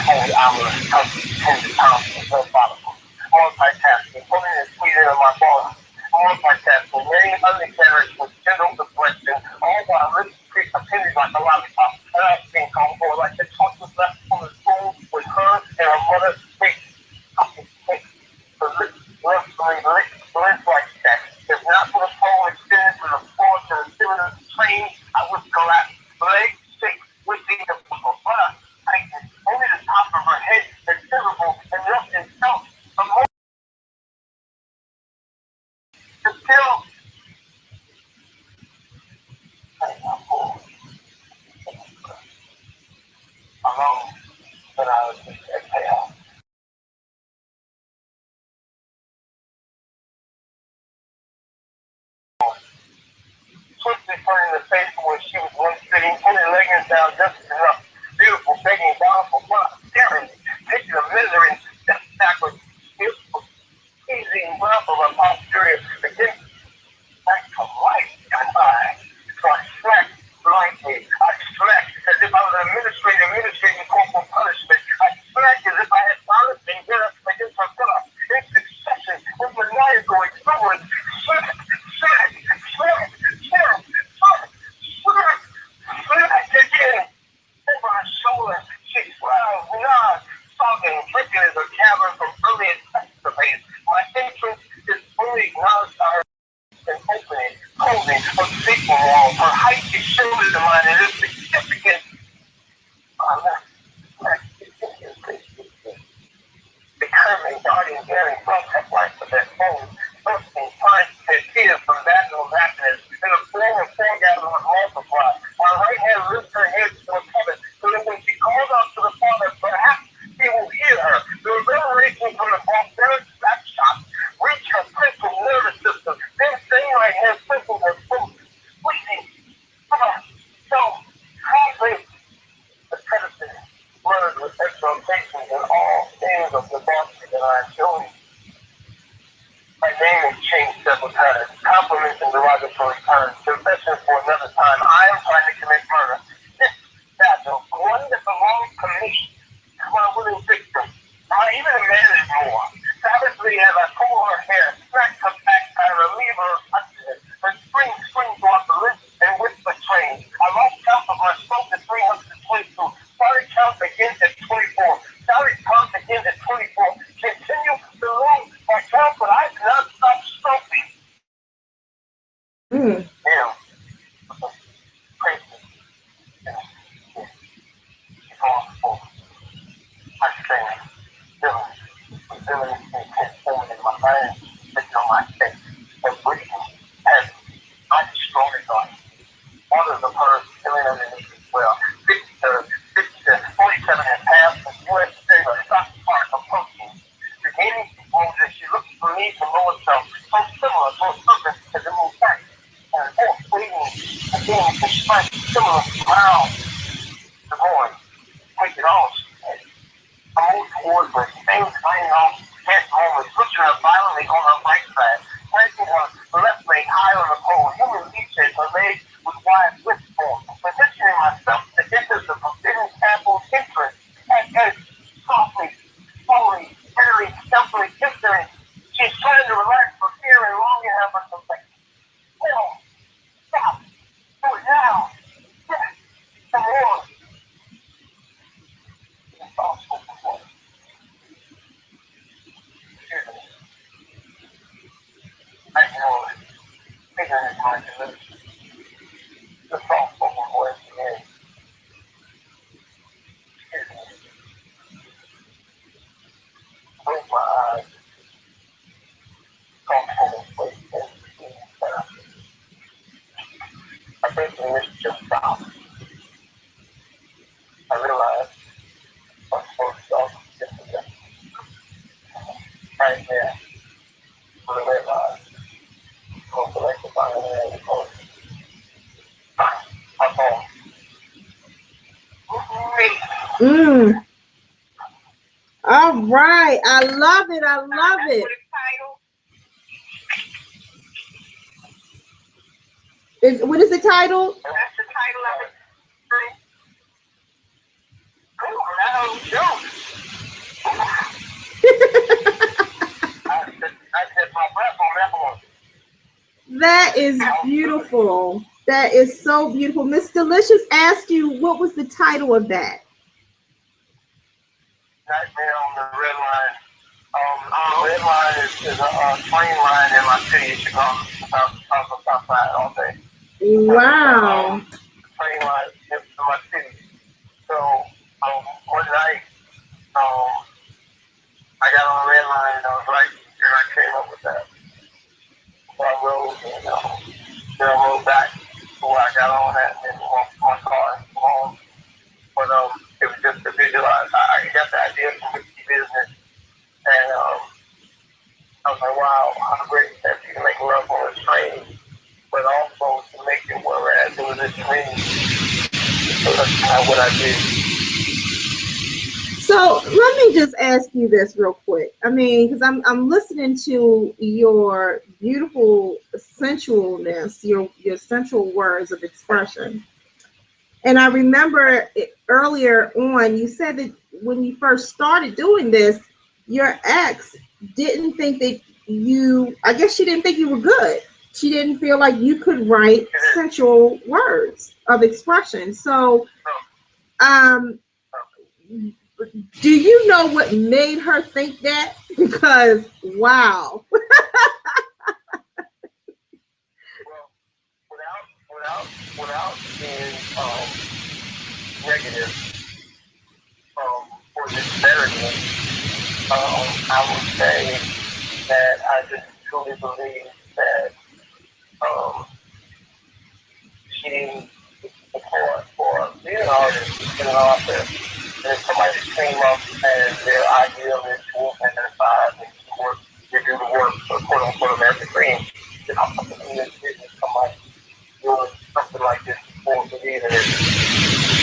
C: Only amorous, healthy, tender pounds of blood follicles. Multitasking, pulling and squeezing on my balls. Multitasking, many undercarriage with gentle deflection, all while lips creep appendage like a lollipop. And I think on board like the chocolate left on the spoon with her and her mother face. The lips lustfully licked like that. If not for the pole extended from the floor to the ceiling of the train, I would collapse. Legs shake, wishing the buckle, butter, tightness. Only the top of her head is visible and nothing else. The most is still alone, but I was just exhale. Swiftly turning the face from where she was once sitting, pulling leggings down just enough. Beautiful, begging down for what? Staring, taking a measuring step backwards. Beautiful, teasing love of her posterior against back to life, and so I slacked lightly. I slacked as if I was administrating corporal punishment. I slacked as if I had violence and get up against her brother. In succession, with maniacal exuberance, slack again. Over her shoulder, she swelled, nods, sobbing, drinking as a cavern from early escapades. My entrance is only acknowledged by her and opening, closing, of sleeping walls. Her height is shielded to mine and is significant. Determined, guardian, bearing, contact life with their own, bursting, trying to get tears from vaginal vacuum in the form of foregather would multiply. My right hand lifts her head to a heaven, so that when she calls out to the Father, perhaps he will hear her. The reverberations from the barbaric snapshot reach her central nervous system. Then same right hand circles her throat, squeezing. So, halfway, the predator blurred with exaltations and all things of debauchery that I am doing. My name is changed several times. Compliments and derogatory terms. Confessions for another time. I am trying to commit murder. This battle, one that belongs to me, is my willing victim. I even demanded more. Savagely as I pull her hair, smacked her backside count to 322. Started count again at 24. Started count again at 24. Continue to lose my count, but I did not stop stroking. Yeah. Crazy. Yeah. I stand. Feeling transforming in my mind, sitting on my face, and breathing heavy. I just strong as God. Orders of her feeling underneath as well. 50 to 47 and half of U.S. stock part of protein. Regaining composure, she looks for me to know herself, so similar to a serpent as it moves back and forth, waiting again to strike similar ground. The boy, take it all, she said. I moved towards her, things flying off, head moment, pushing her violently on her right side, placing her left leg high on the pole, human reaches, her leg with wide width form, positioning myself to enter the forbidden apple entrance, and softly, slowly, steadily, stealthily entering. She's trying to relax for fear and longing have her some like, no, stop, do it now, yes, some more. It's all spoken for. I know it. Bigger than my delusion. The soft spoken voice again. Excuse me. Blink my eyes. Comfortable place and I think the wish just stopped. I realized I'm supposed to stop yesterday. Right there. For the red line. Go select the final area of the I'm home.
B: All right. I love it. I love it. What is the title?
C: That's the title of it. I set my breath on that one.
B: That is beautiful. That is so beautiful. Miss Delicious asked you what was the title of that?
C: Nightmare on the red line. Red line is a train line in my city, Chicago, outside all day.
B: Wow.
C: Train line in my city. So one night, I got on the red line and I was right, and I came up with that. So I rode and then I rode back to where I got on at and walked my car and home. But it was just to visualize. I got the idea from Whiskey Business, and I was like, wow, how great that you can make love on a train, but also to make it whereas it was a dream. So that's kind of what I did.
B: So let me just ask you this real quick. I mean, because I'm listening to your beautiful sensualness, your sensual words of expression. And I remember earlier on, you said that when you first started doing this, your ex didn't think that I guess she didn't think you were good. She didn't feel like you could write sensual words of expression. So, do you know what made her think that? Because, wow.
C: Without being negative for this therapy, I would say that I just truly believe that she didn't support for being an artist, being an author. And if somebody came up and their ideal is to work at their side and to work, to do the work, so quote unquote American dream, then I'm something in this business, somebody doing something like this before believing it.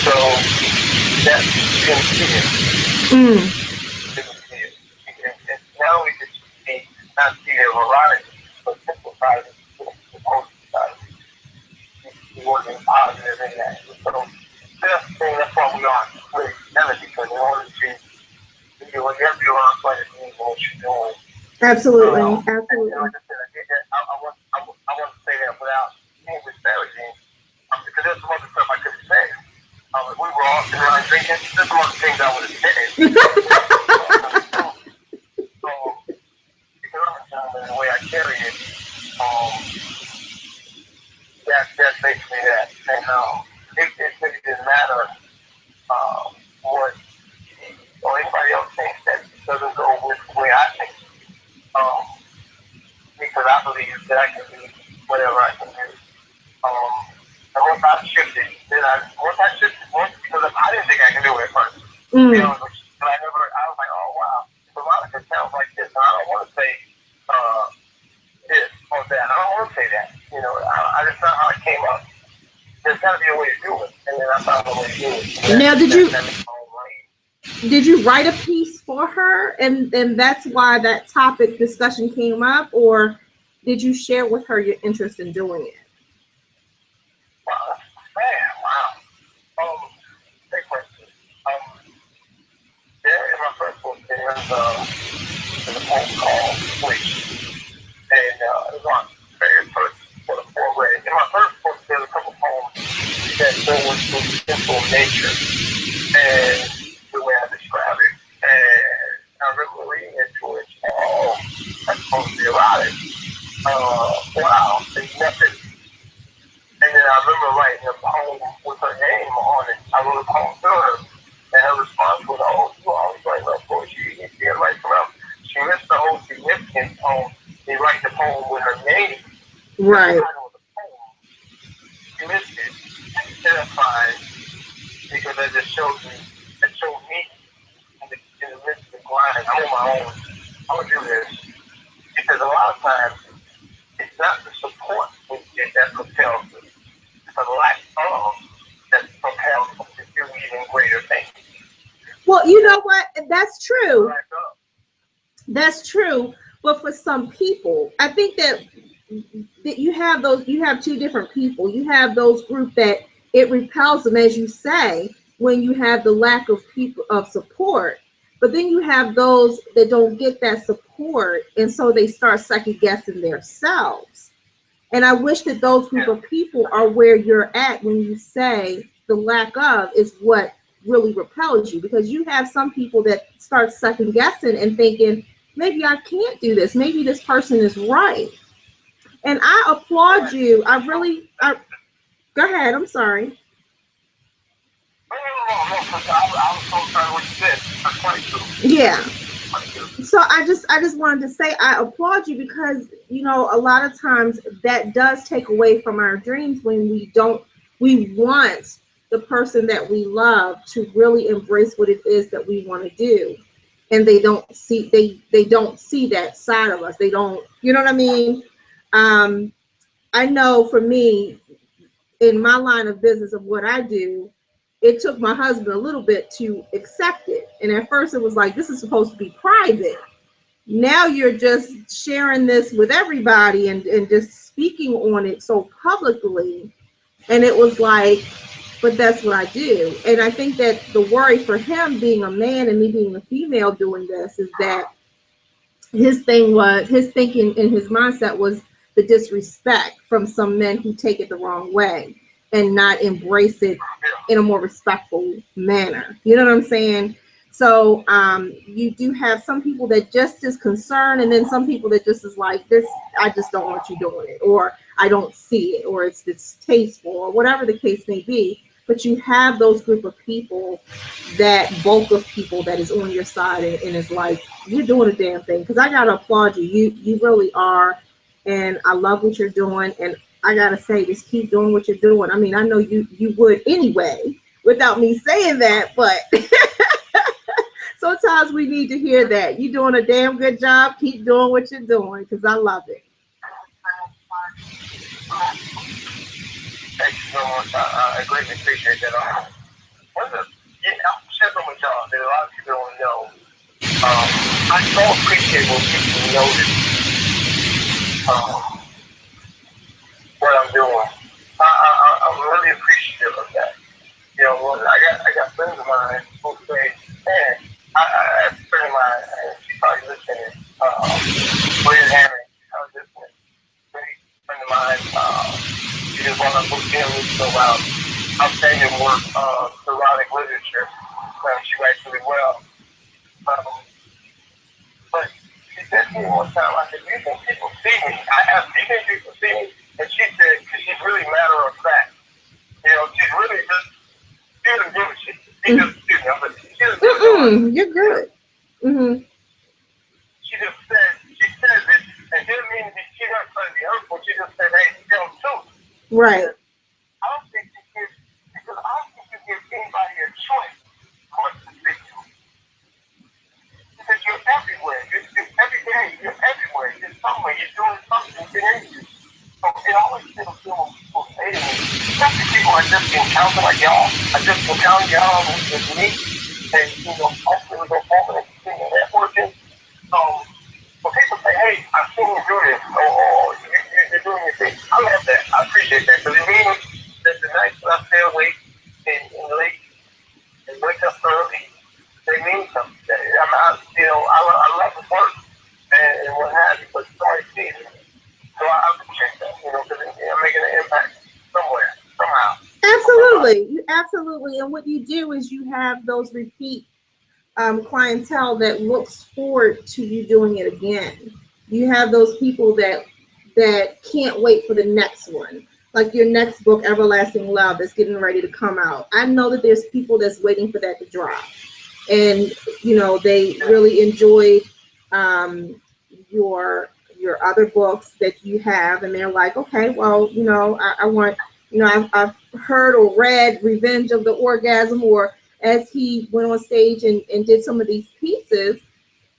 C: So that's sincere. Sincere. And not only did she see, not see the erotic, but simple side of it, the positive side of it. She wasn't positive in that. So that's why we are really together, because in order to do what you have to do around what you're doing.
B: Absolutely.
C: Absolutely. And like I said, I did that. I want to say that without being disparaging, because there's some other stuff I could say. we were all sitting around drinking. This is one of the things I would have said. So, because I'm a gentleman, the way I carry it, that's basically that. And it really didn't matter what or anybody else thinks that doesn't go with the way I think. Because I believe that I can do whatever I can do. And once I shifted, because I didn't think I could do it at first. You know, but I was like, oh wow, Veronica sounds like this, and I don't want to say this or that. I don't want to say that. You know, that's not how it came up. There's got to be a way to do it, and then I found a way to do it.
B: Now, did you write a piece for her, and that's why that topic discussion came up, or did you share with her your interest in doing it?
C: Wow. Great question. There in my first book, there's a poem called Switch, and it's on various first for the foreword. In my first book, there's a couple poems that go into simple nature, and the way I describe it. And I remember reading into it. That's supposed to be erotic. Wow, it's nothing. And then I remember writing a poem with her name on it. I wrote a poem to her, and her response was, "Oh, you always write love poetry. You can't write from out." She missed the whole significance of they write the poem with her name.
B: Right.
C: She missed it. It's terrifying because that just shows me. It showed me in the midst of the grind. I'm on my own. I'm gonna do this because a lot of times it's not the support we get that propels us. The lack of that propels us to do even greater things.
B: Well, you know what? That's true. That's true. But for some people, I think that you have two different people. You have those group that it repels them, as you say, when you have the lack of people of support. But then you have those that don't get that support, and so they start second guessing themselves. And I wish that those group of people are where you're at when you say the lack of is what really repels you, because you have some people that start second guessing and thinking, maybe I can't do this. Maybe this person is right. And I applaud you. Go ahead. I'm sorry. Yeah. So I just wanted to say I applaud you, because you know a lot of times that does take away from our dreams when we want the person that we love to really embrace what it is that we want to do, and they don't see that side of us. They don't, you know what I mean? I know for me, in my line of business of what I do, it took my husband a little bit to accept it. And at first it was like, this is supposed to be private. Now you're just sharing this with everybody and just speaking on it so publicly. And it was like, but that's what I do. And I think that the worry for him being a man and me being a female doing this is that his thinking and his mindset was the disrespect from some men who take it the wrong way and not embrace it in a more respectful manner. You know what I'm saying? So you do have some people that just is concerned, and then some people that just is like, this, I just don't want you doing it, or I don't see it, or it's distasteful, or whatever the case may be. But you have those group of people, that bulk of people that is on your side and is like, you're doing a damn thing. Because I gotta applaud you. You really are, and I love what you're doing. And I gotta say, just keep doing what you're doing. I mean, I know you would anyway, without me saying that, but sometimes we need to hear that. You're doing a damn good job. Keep doing what you're doing, because I love it.
C: Thank you so much. I greatly appreciate that. I'm sharing with y'all that a lot of people don't know. I so appreciate when people notice what I'm doing. I'm really appreciative of that. You know, I got friends of mine who say, man, I have a friend of mine, and she's probably listening, Brian Hammond, I was listening. Great friend of mine, she just won a book 10 weeks ago about outstanding work, the erotic literature. She writes really well. But she said to me one time, I said, "Do you think people see me?" I asked, "Do you think people see me?" And she said, because she's really matter of fact. You know, she's really just, she doesn't give a shit. She just, you know, but she doesn't give a shit.
B: You're good. Mm-hmm.
C: She just said, she says it, and she didn't mean she doesn't try to be hurtful. She just said, "Hey, tell the truth."
B: Right.
C: I don't think you give, because I don't think you give anybody a choice what to speak to. Because you're everywhere. You're every day. You're everywhere. You're somewhere. You're doing something. You're into. So it always feels good when people say to me, especially people I just encounter like y'all. I just encountered y'all with me, and you know, hopefully we go forward and continue networking. When people say, "Hey, I've seen you do this," or you're doing your thing, I love that. I appreciate that because it means that the nights that I stay awake and late and wake up early, they mean something. I'm not, you know, I love the work and what have you, but somebody sees it. So I appreciate that, you know, because I'm making an impact somewhere, somehow.
B: Absolutely, absolutely. And what you do is you have those repeat clientele that looks forward to you doing it again. You have those people that can't wait for the next one. Like your next book, Everlasting Love, that's getting ready to come out. I know that there's people that's waiting for that to drop, and you know they really enjoyed your other books that you have, and they're like, okay, well, you know, I want, you know, I've heard or read Revenge of the Orgasm, or as he went on stage and did some of these pieces,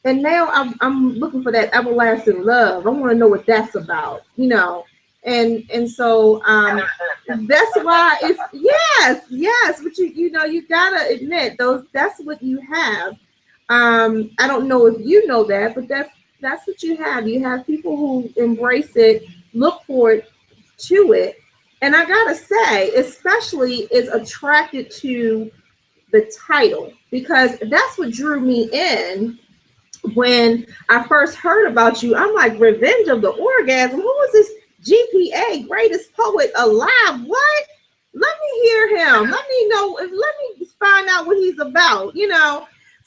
B: and now I'm looking for that everlasting love. I want to know what that's about, you know, and so that's why it's yes, but you know you gotta admit those that's what you have. I don't know if you know that, but that's what you have. You have people who embrace it, look forward to it, and I gotta say, especially is attracted to the title because that's what drew me in when I first heard about you. I'm like, Revenge of the Orgasm. Who is this GPA, greatest poet alive? What? Let me hear him. Let me know. Let me find out what he's about. You know.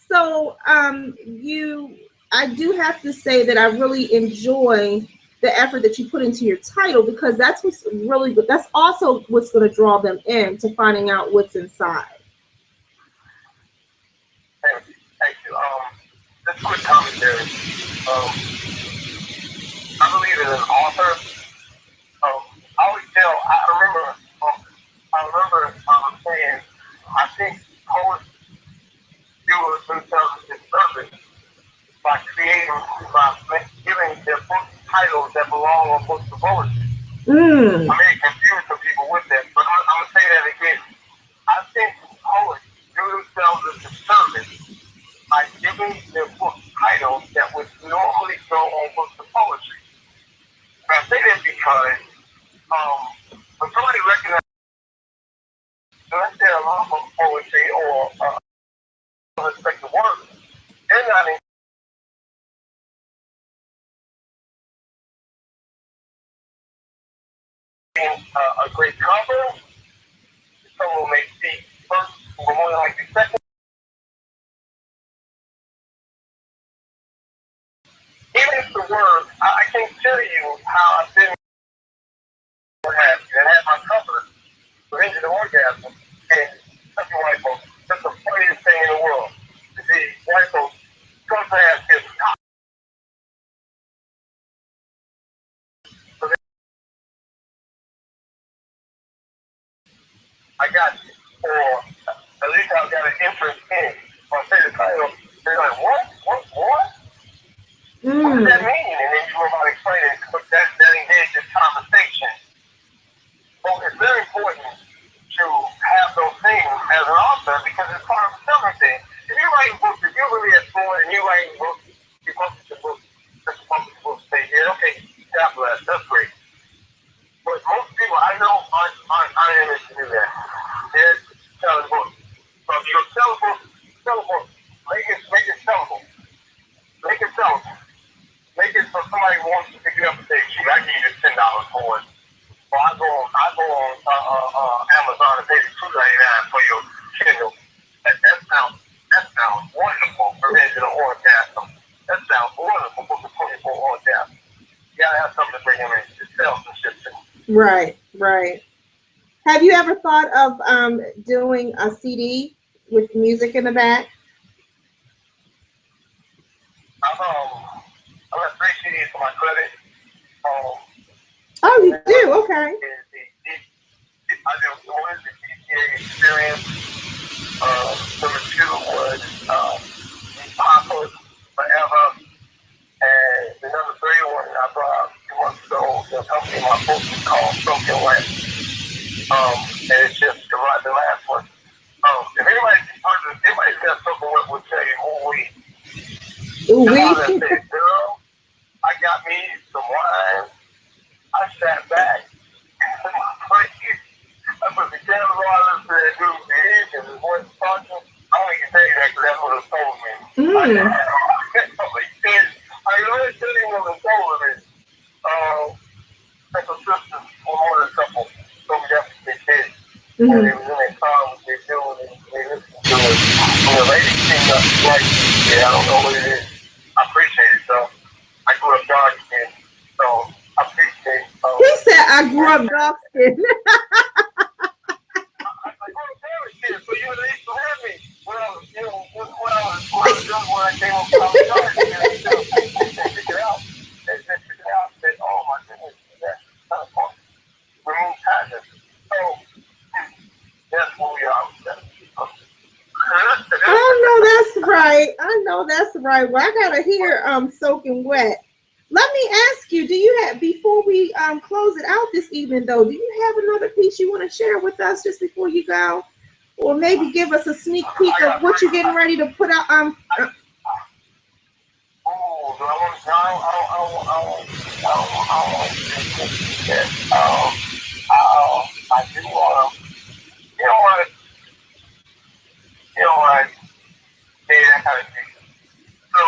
B: So I do have to say that I really enjoy the effort that you put into your title because that's what's really good. That's also what's going to draw them in to finding out what's inside.
C: Thank you. Just quick commentary. I believe as an author, I always tell. I remember saying, I think poets do themselves a disservice by giving their book titles that belong on books of poetry. I may confuse some people with that, but I'm gonna say that again. I think poets do themselves a disservice by giving their book titles that would normally go on books of poetry. And I say that because when somebody recognizes, unless they're a love of poetry or respect the work, they're not in a great cover. Someone may see first, or more likely second. Even if the word, I can't tell you how I've been what have you. I had my cover, Revenge of the Orgasm, and such a white folks. That's a funny
B: Right, right. Have you ever thought of doing a CD with music in the back?
C: I got 3 CDs for my credit.
B: Oh, you do?
C: One
B: Okay.
C: is one is the DTA experience. Number 2 was Papa Forever. And the number 3 one I brought out a few months ago, the company my book is called Spoken Wet. And it's just the last one. If anybody's got Spoken Wet, will tell you, oh, wait.
B: Ooh,
C: The one
B: we.
C: that said, girl, I got me some wine. I sat back. I put the cameras on, I listened to that dude's ears, and his voice talking. I don't even tell you that because that's what it told me.
B: Mm.
C: I really tell you what it told me. Second sister, one of the couple, told me that's what they did. And they was in their car with their dude, and they listened to it. And the lady came up like, yeah, I don't know what it is. I appreciate it, though. I grew up dark skin, so I appreciate it.
B: He said I grew up dark skin.
C: So you used to have me when I was, when I was young, when I came up, I was dark skin, they took it out. They took it out and said, oh my goodness, that's kind of fun. Remove kindness. So, that's who we are.
B: I know that's right. I know that's right. Well, I gotta hear Soaking Wet. Let me ask you, do you have, before we close it out this evening though, do you have another piece you want to share with us just before you go? Or maybe give us a sneak peek of what you're getting ready to put out
C: Oh, do I want to? I do want to. You know what? You know what? Yeah, that kind of thing. So,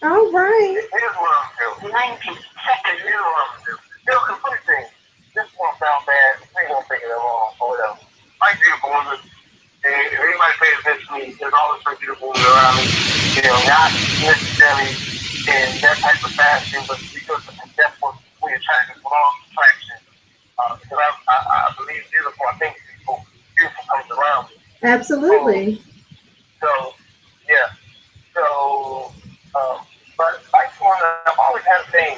B: all right.
C: here's what I'm doing. 90 seconds. Here's what I'm doing. You know, the funny thing, this won't sound bad. They won't take it wrong or whatever. I do believe it. And if anybody pays attention to me, there's always some beautiful women around me. You know, not necessarily in that type of fashion, but because that's what we attract, is law of attraction. Because I believe beautiful, I think beautiful comes around me.
B: Absolutely.
C: So, yeah. So, but like I've always had a thing.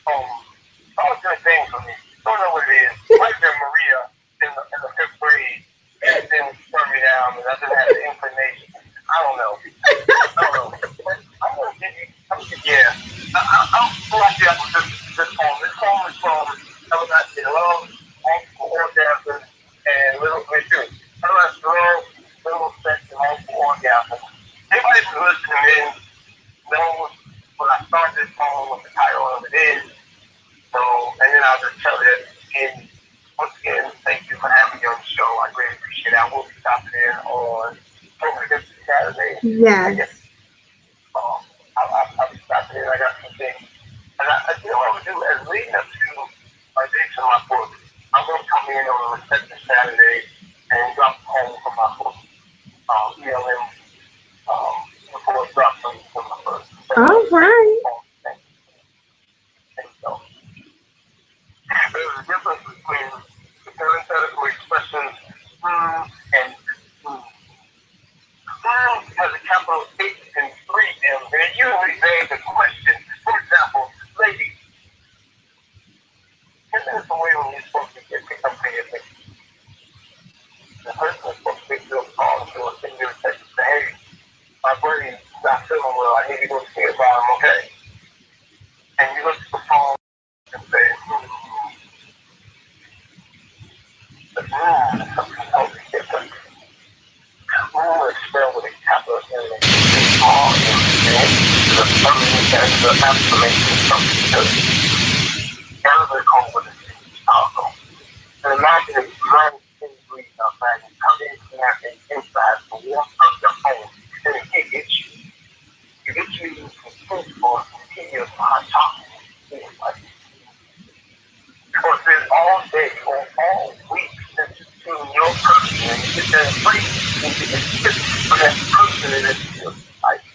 C: Always been a thing for me. Don't know what it is. Like Maria in the 5th grade, and then turned me down, and I just had the inclination. I don't know. But I'm gonna give you. Yeah. I'm like that with this poem. This poem is from Everlasting Love, Multiple Orgasms, and Little Mission. Everlasting Love, Little Sex, and Multiple Orgasms. Anybody who's listening in knows when I started this poem, what the title of it is. So, and then I'll just tell it. And once again, thank you for having me on the show. I greatly appreciate it. I will be stopping in on this Saturday.
B: Yes.
C: I'll be stopping in. I got some things. And you know what I'm going to do? As leading up to my dates in my book, I'm going to come in on a reception Saturday and drop a poem from my book, ELM, before it drops from my book.
B: All right.
C: There's a difference between the parenthetical expressions and has a capital H and 3 M's, and it usually begs a question. For example, ladies, 10 minutes away when you're supposed to get picked up for your thing. The person is supposed to pick you up, call you, or send you a text and say, hey, my brain's not feeling well, I need to go see if I'm okay. And you look at the phone and say, something totally different. Is spelled with a capital N and a small n, and the feminine and the affirmation is something good. Analytical with a powerful. And imagine if you run 10 degrees outside and come in and inside the warmth of your home, and it can't get you. You get you for continuous hot topics. Or spend all day or all week to your person and you get that free and you get fit for that person in your life.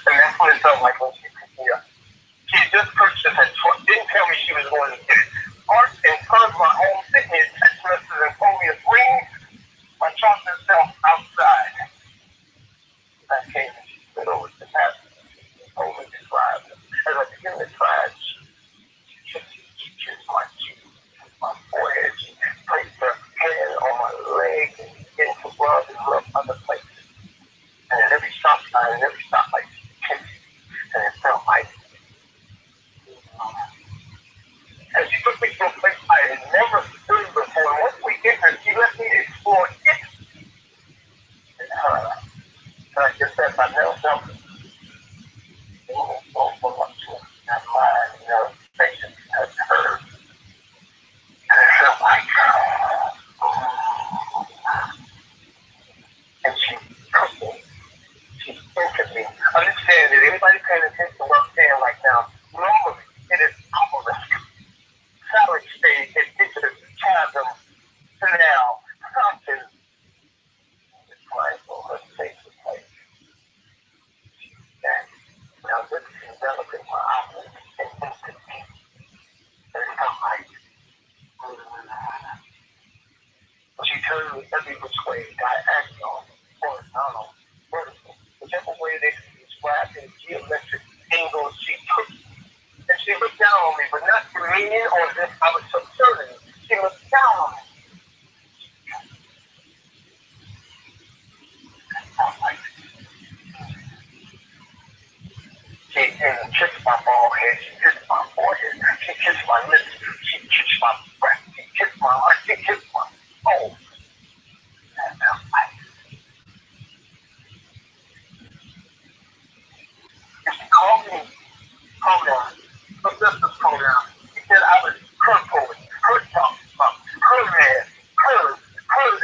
C: And that's what it felt like when she picked me up. She just purchased, didn't tell on art and purge my own sickness, text messages and phobias rings. My chocolate self outside. That came and she said, oh, it's the past. Over described. As I begin to try, she kissed my cheek, my forehead, she placed her hand on my leg and began to rub and rub other places. And at every stop sign and every stoplight, she kissed me. And it felt like, as she took me to a place I had never been before. And once we entered, she let me explore it and her. And I just said, I never felt it. So voluptuous and mine, patience has heard. And it felt like, and she took me. She entered me. Understand that anybody paying attention to what I'm saying right now, normally it is opposite. Salad stage, it enters the chasm to now something is trying for her to take the place. And now this is enveloping my eyelids and instant me. And it felt like, she turned me every which way, diagonal, horizontal, vertical, whichever way they described in geometric angles she took. And she looked down on me, but not demeaning or as if I was subservient. She looked down on me. She kissed my bald head, she kissed my forehead, she kissed my lips, she kissed my breath, she kissed my heart, she kissed my soul. And felt like, and she called me pronoun, possessive pronoun. She said I was her poet, her talk about, her man, her,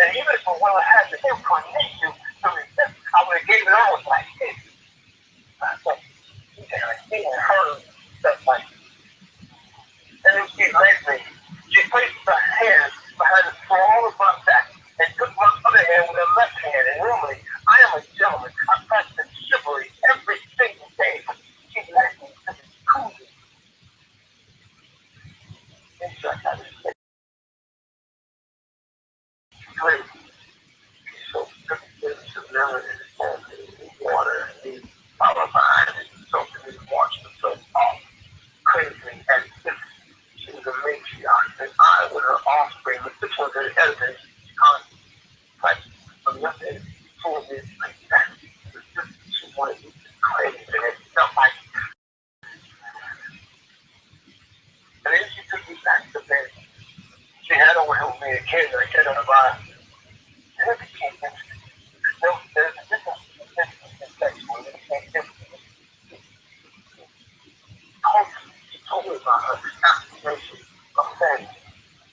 C: and even if I would have had the inclination to resist, I would have gave it all like this. So, and her stuff like, and then she led me. She placed her hand behind the small of my back and took my other hand with her left hand. And normally, I am a gentleman. I practice chivalry every single day. She led me to this cool. And so I got to say, great. So good, humility, and water, and power behind it. So to me, watch myself off. Crazy as if she was a matriarch, and I with her offspring, but this was her evidence, like a method for this like that. She wanted me to crazy, and it felt like, and then she took me back to bed. She had overwhelmed me again, I said on the line, and it became instant. There's a difference between sex when you say different. She told me about her aspiration of fame,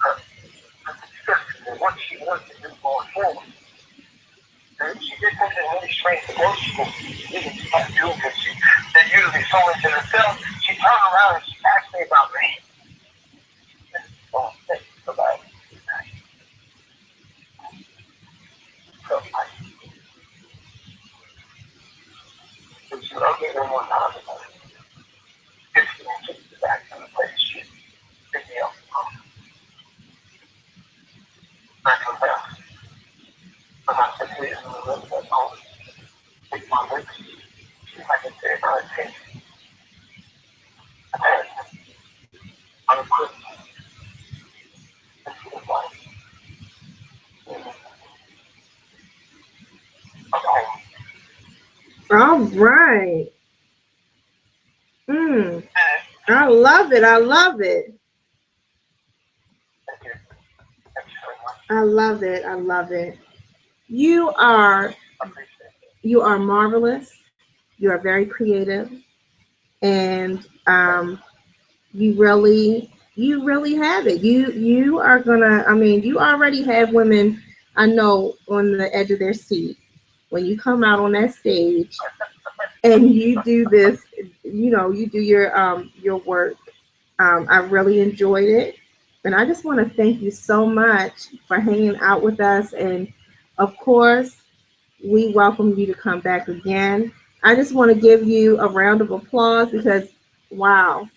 C: her success, and what she wanted to do going forward. And she did something really strange to most people. Even she can't do because they're usually so into themselves. She turned around and she asked me about me. And so think about it. So I, and she loved me one more time. It's going to take me back to the place she picked me up from. I confess. But I said, please, I'm going to let go. Take my lips. See if I can say my attention. I'm a Christian. This is like,
B: All right. I love it. I love it. I love it. I love it. You are marvelous. You are very creative, and you really have it. You are gonna. I mean, you already have women, I know, on the edge of their seat when you come out on that stage and you do this. You do your work. I really enjoyed it. And I just want to thank you so much for hanging out with us. And of course, we welcome you to come back again. I just want to give you a round of applause because, wow.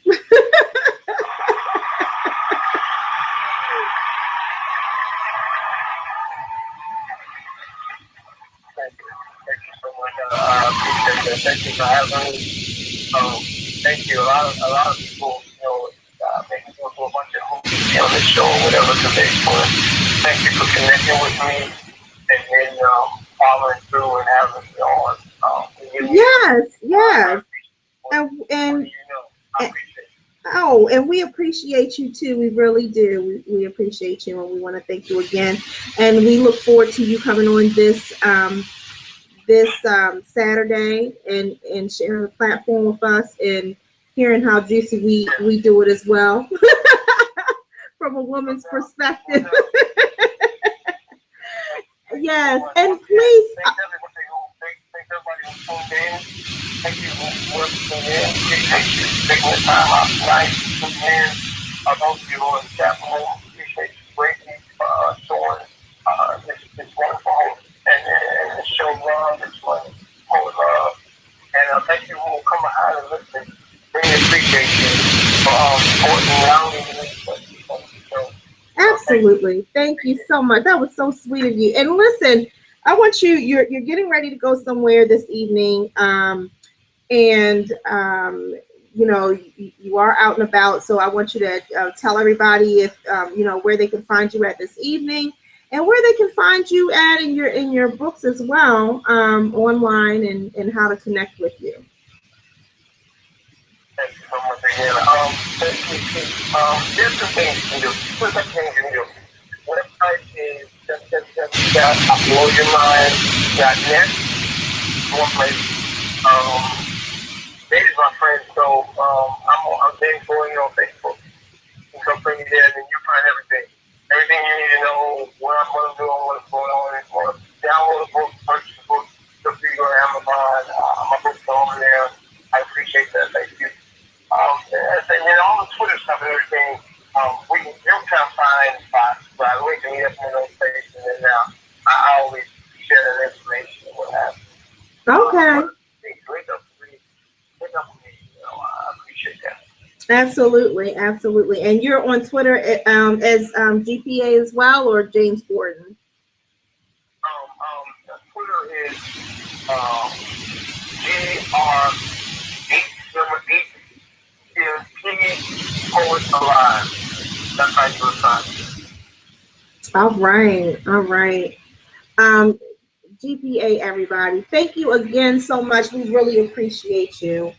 C: Thank you for having me. Thank you. A lot of people, maybe go to a bunch of movies on the show or whatever because they want. Thank you for connecting with me and then following through and having me on.
B: Yes, yes. And oh, and we appreciate you too. We really do. We appreciate you, and we want to thank you again. And we look forward to you coming on this Saturday and sharing the platform with us and hearing how juicy we do it as well from a woman's perspective. Yes, and please.
C: Thank everybody who tuned in. Thank you for listening in. Appreciate you taking the time out tonight to tune in. Those of you who are in the chat room, appreciate you greatly showing this wonderful host and show love, this wonderful love. And thank you who will come behind and listen. Really appreciate you for supporting not only me, but the show.
B: Absolutely. Thank you so much. That was so sweet of you. And listen, I want you're getting ready to go somewhere this evening. And you are out and about. So I want you to tell everybody if, where they can find you at this evening and where they can find you at in your books as well, online and how to connect with you.
C: Thank you so much again. There's some things you can do. There's some things you can do. Website is www.blowyourmind.net. More place. David's my friend, so I'm James Gordon on Facebook. You can come bring me there, and then you find everything. Everything you need to know, what I'm going to do, what's going on. If you want to download a book, purchase a book, feel free to go to Amazon. My book's over there. I appreciate that. Thank you. And then all the Twitter stuff and everything, we can real-time find spots. By the way, can meet up in those places, and I always share that information and what have you.
B: Okay.
C: I appreciate that.
B: Absolutely, absolutely. And you're on Twitter as GPA as well, or James Gordon?
C: Twitter is GR8 Poet Alive. That's how you will find it.
B: All right. GPA, everybody. Thank you again so much. We really appreciate you.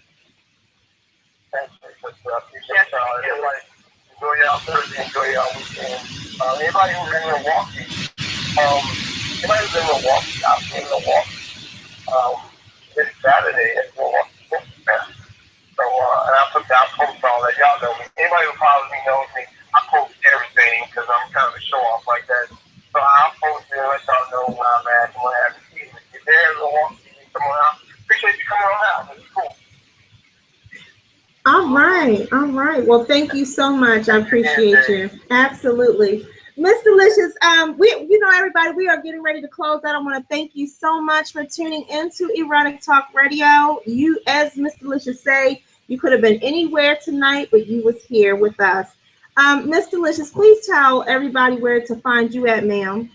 C: Thank you. I appreciate y'all. Everybody, enjoy y'all Thursday, enjoy y'all weekend. Anybody who's in Milwaukee, I'll be in Milwaukee this Saturday at Milwaukee Book Fest. So, and I'll post all that. Y'all know me. Anybody who follows me knows me. I post everything because I'm kind of a show off like that. So I'll post it and let y'all know where I'm at and what have you. If you're there in Milwaukee, come on out. Appreciate you coming on out. It's cool.
B: All right. Well, thank you so much. I appreciate you. Absolutely. Miss Delicious, everybody, we are getting ready to close out. I want to thank you so much for tuning into Erotic Talk Radio. You, as Miss Delicious say, you could have been anywhere tonight, but you was here with us. Miss Delicious, please tell everybody where to find you at, ma'am.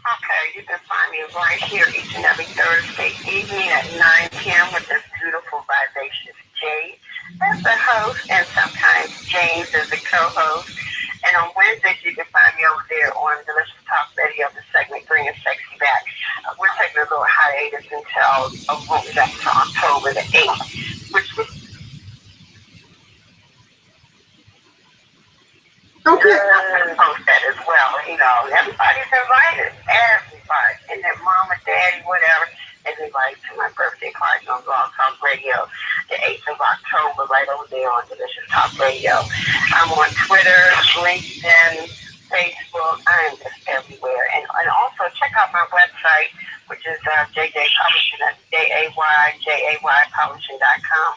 D: Okay, you can find me right here each and every Thursday evening at 9 p.m. with this beautiful, vivacious Jade as the host, and sometimes James as the co-host. And on Wednesdays, you can find me over there on Delicious Talk Radio, the segment Bringing Sexy Back. We're taking a little hiatus until October the 8th, which was
B: okay.
D: I'm going to post that as well. Everybody's invited. Everybody. And their mama, daddy, whatever. Everybody to my birthday party on Blog Talk Radio, the 8th of October, right over there on Delicious Talk Radio. I'm on Twitter, LinkedIn, Facebook. I'm just everywhere. And also check out my website, which is JJ Publishing. That's JAYJAYpublishing.com.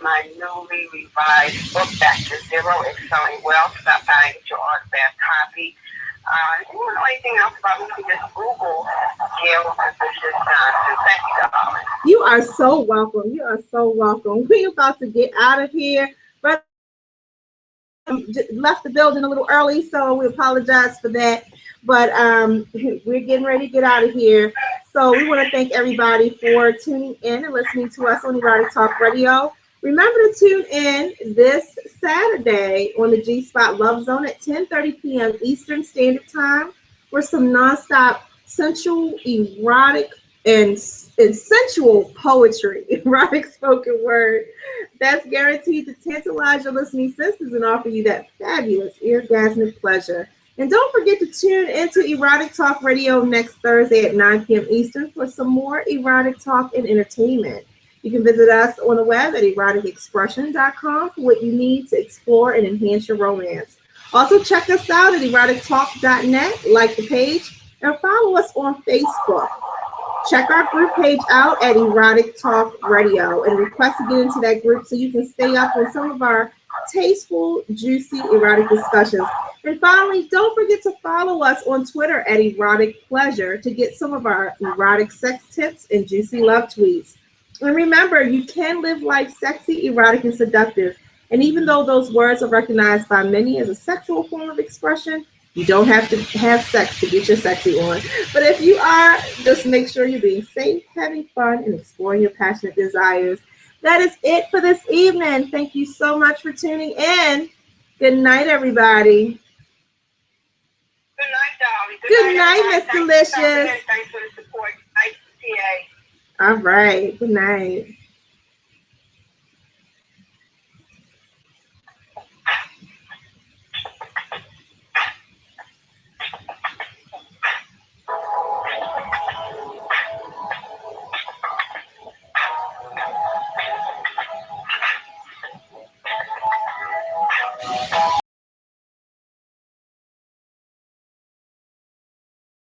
D: My newly revised book, Back to Zero, is selling well. Stop by and get your autographed copy. If you don't know anything else about me, you can just Google Gail Delicious Johnson. Thank you, darling.
B: You are so welcome. You are so welcome. We're about to get out of here, but left the building a little early, so we apologize for that. But we're getting ready to get out of here. So we want to thank everybody for tuning in and listening to us on Erotic Talk Radio. Remember to tune in this Saturday on the G Spot Love Zone at 10:30 p.m. Eastern Standard Time for some nonstop sensual, erotic, and sensual poetry, erotic spoken word that's guaranteed to tantalize your listening senses and offer you that fabulous eargasmic pleasure. And don't forget to tune into Erotic Talk Radio next Thursday at 9 p.m. Eastern for some more erotic talk and entertainment. You can visit us on the web at eroticexpression.com for what you need to explore and enhance your romance. Also, check us out at erotictalk.net, like the page, and follow us on Facebook. Check our group page out at Erotic Talk Radio and request to get into that group so you can stay up on some of our tasteful, juicy, erotic discussions. And finally, don't forget to follow us on Twitter at Erotic Pleasure to get some of our erotic sex tips and juicy love tweets. And remember, you can live life sexy, erotic, and seductive. And even though those words are recognized by many as a sexual form of expression, you don't have to have sex to get your sexy on. But if you are, just make sure you're being safe, having fun, and exploring your passionate desires. That is it for this evening. Thank you so much for tuning in. Good night, everybody.
D: Good night, darling.
B: Good night, Miss Delicious.
D: Thanks for the support. Nice TA.
B: All right. Good night.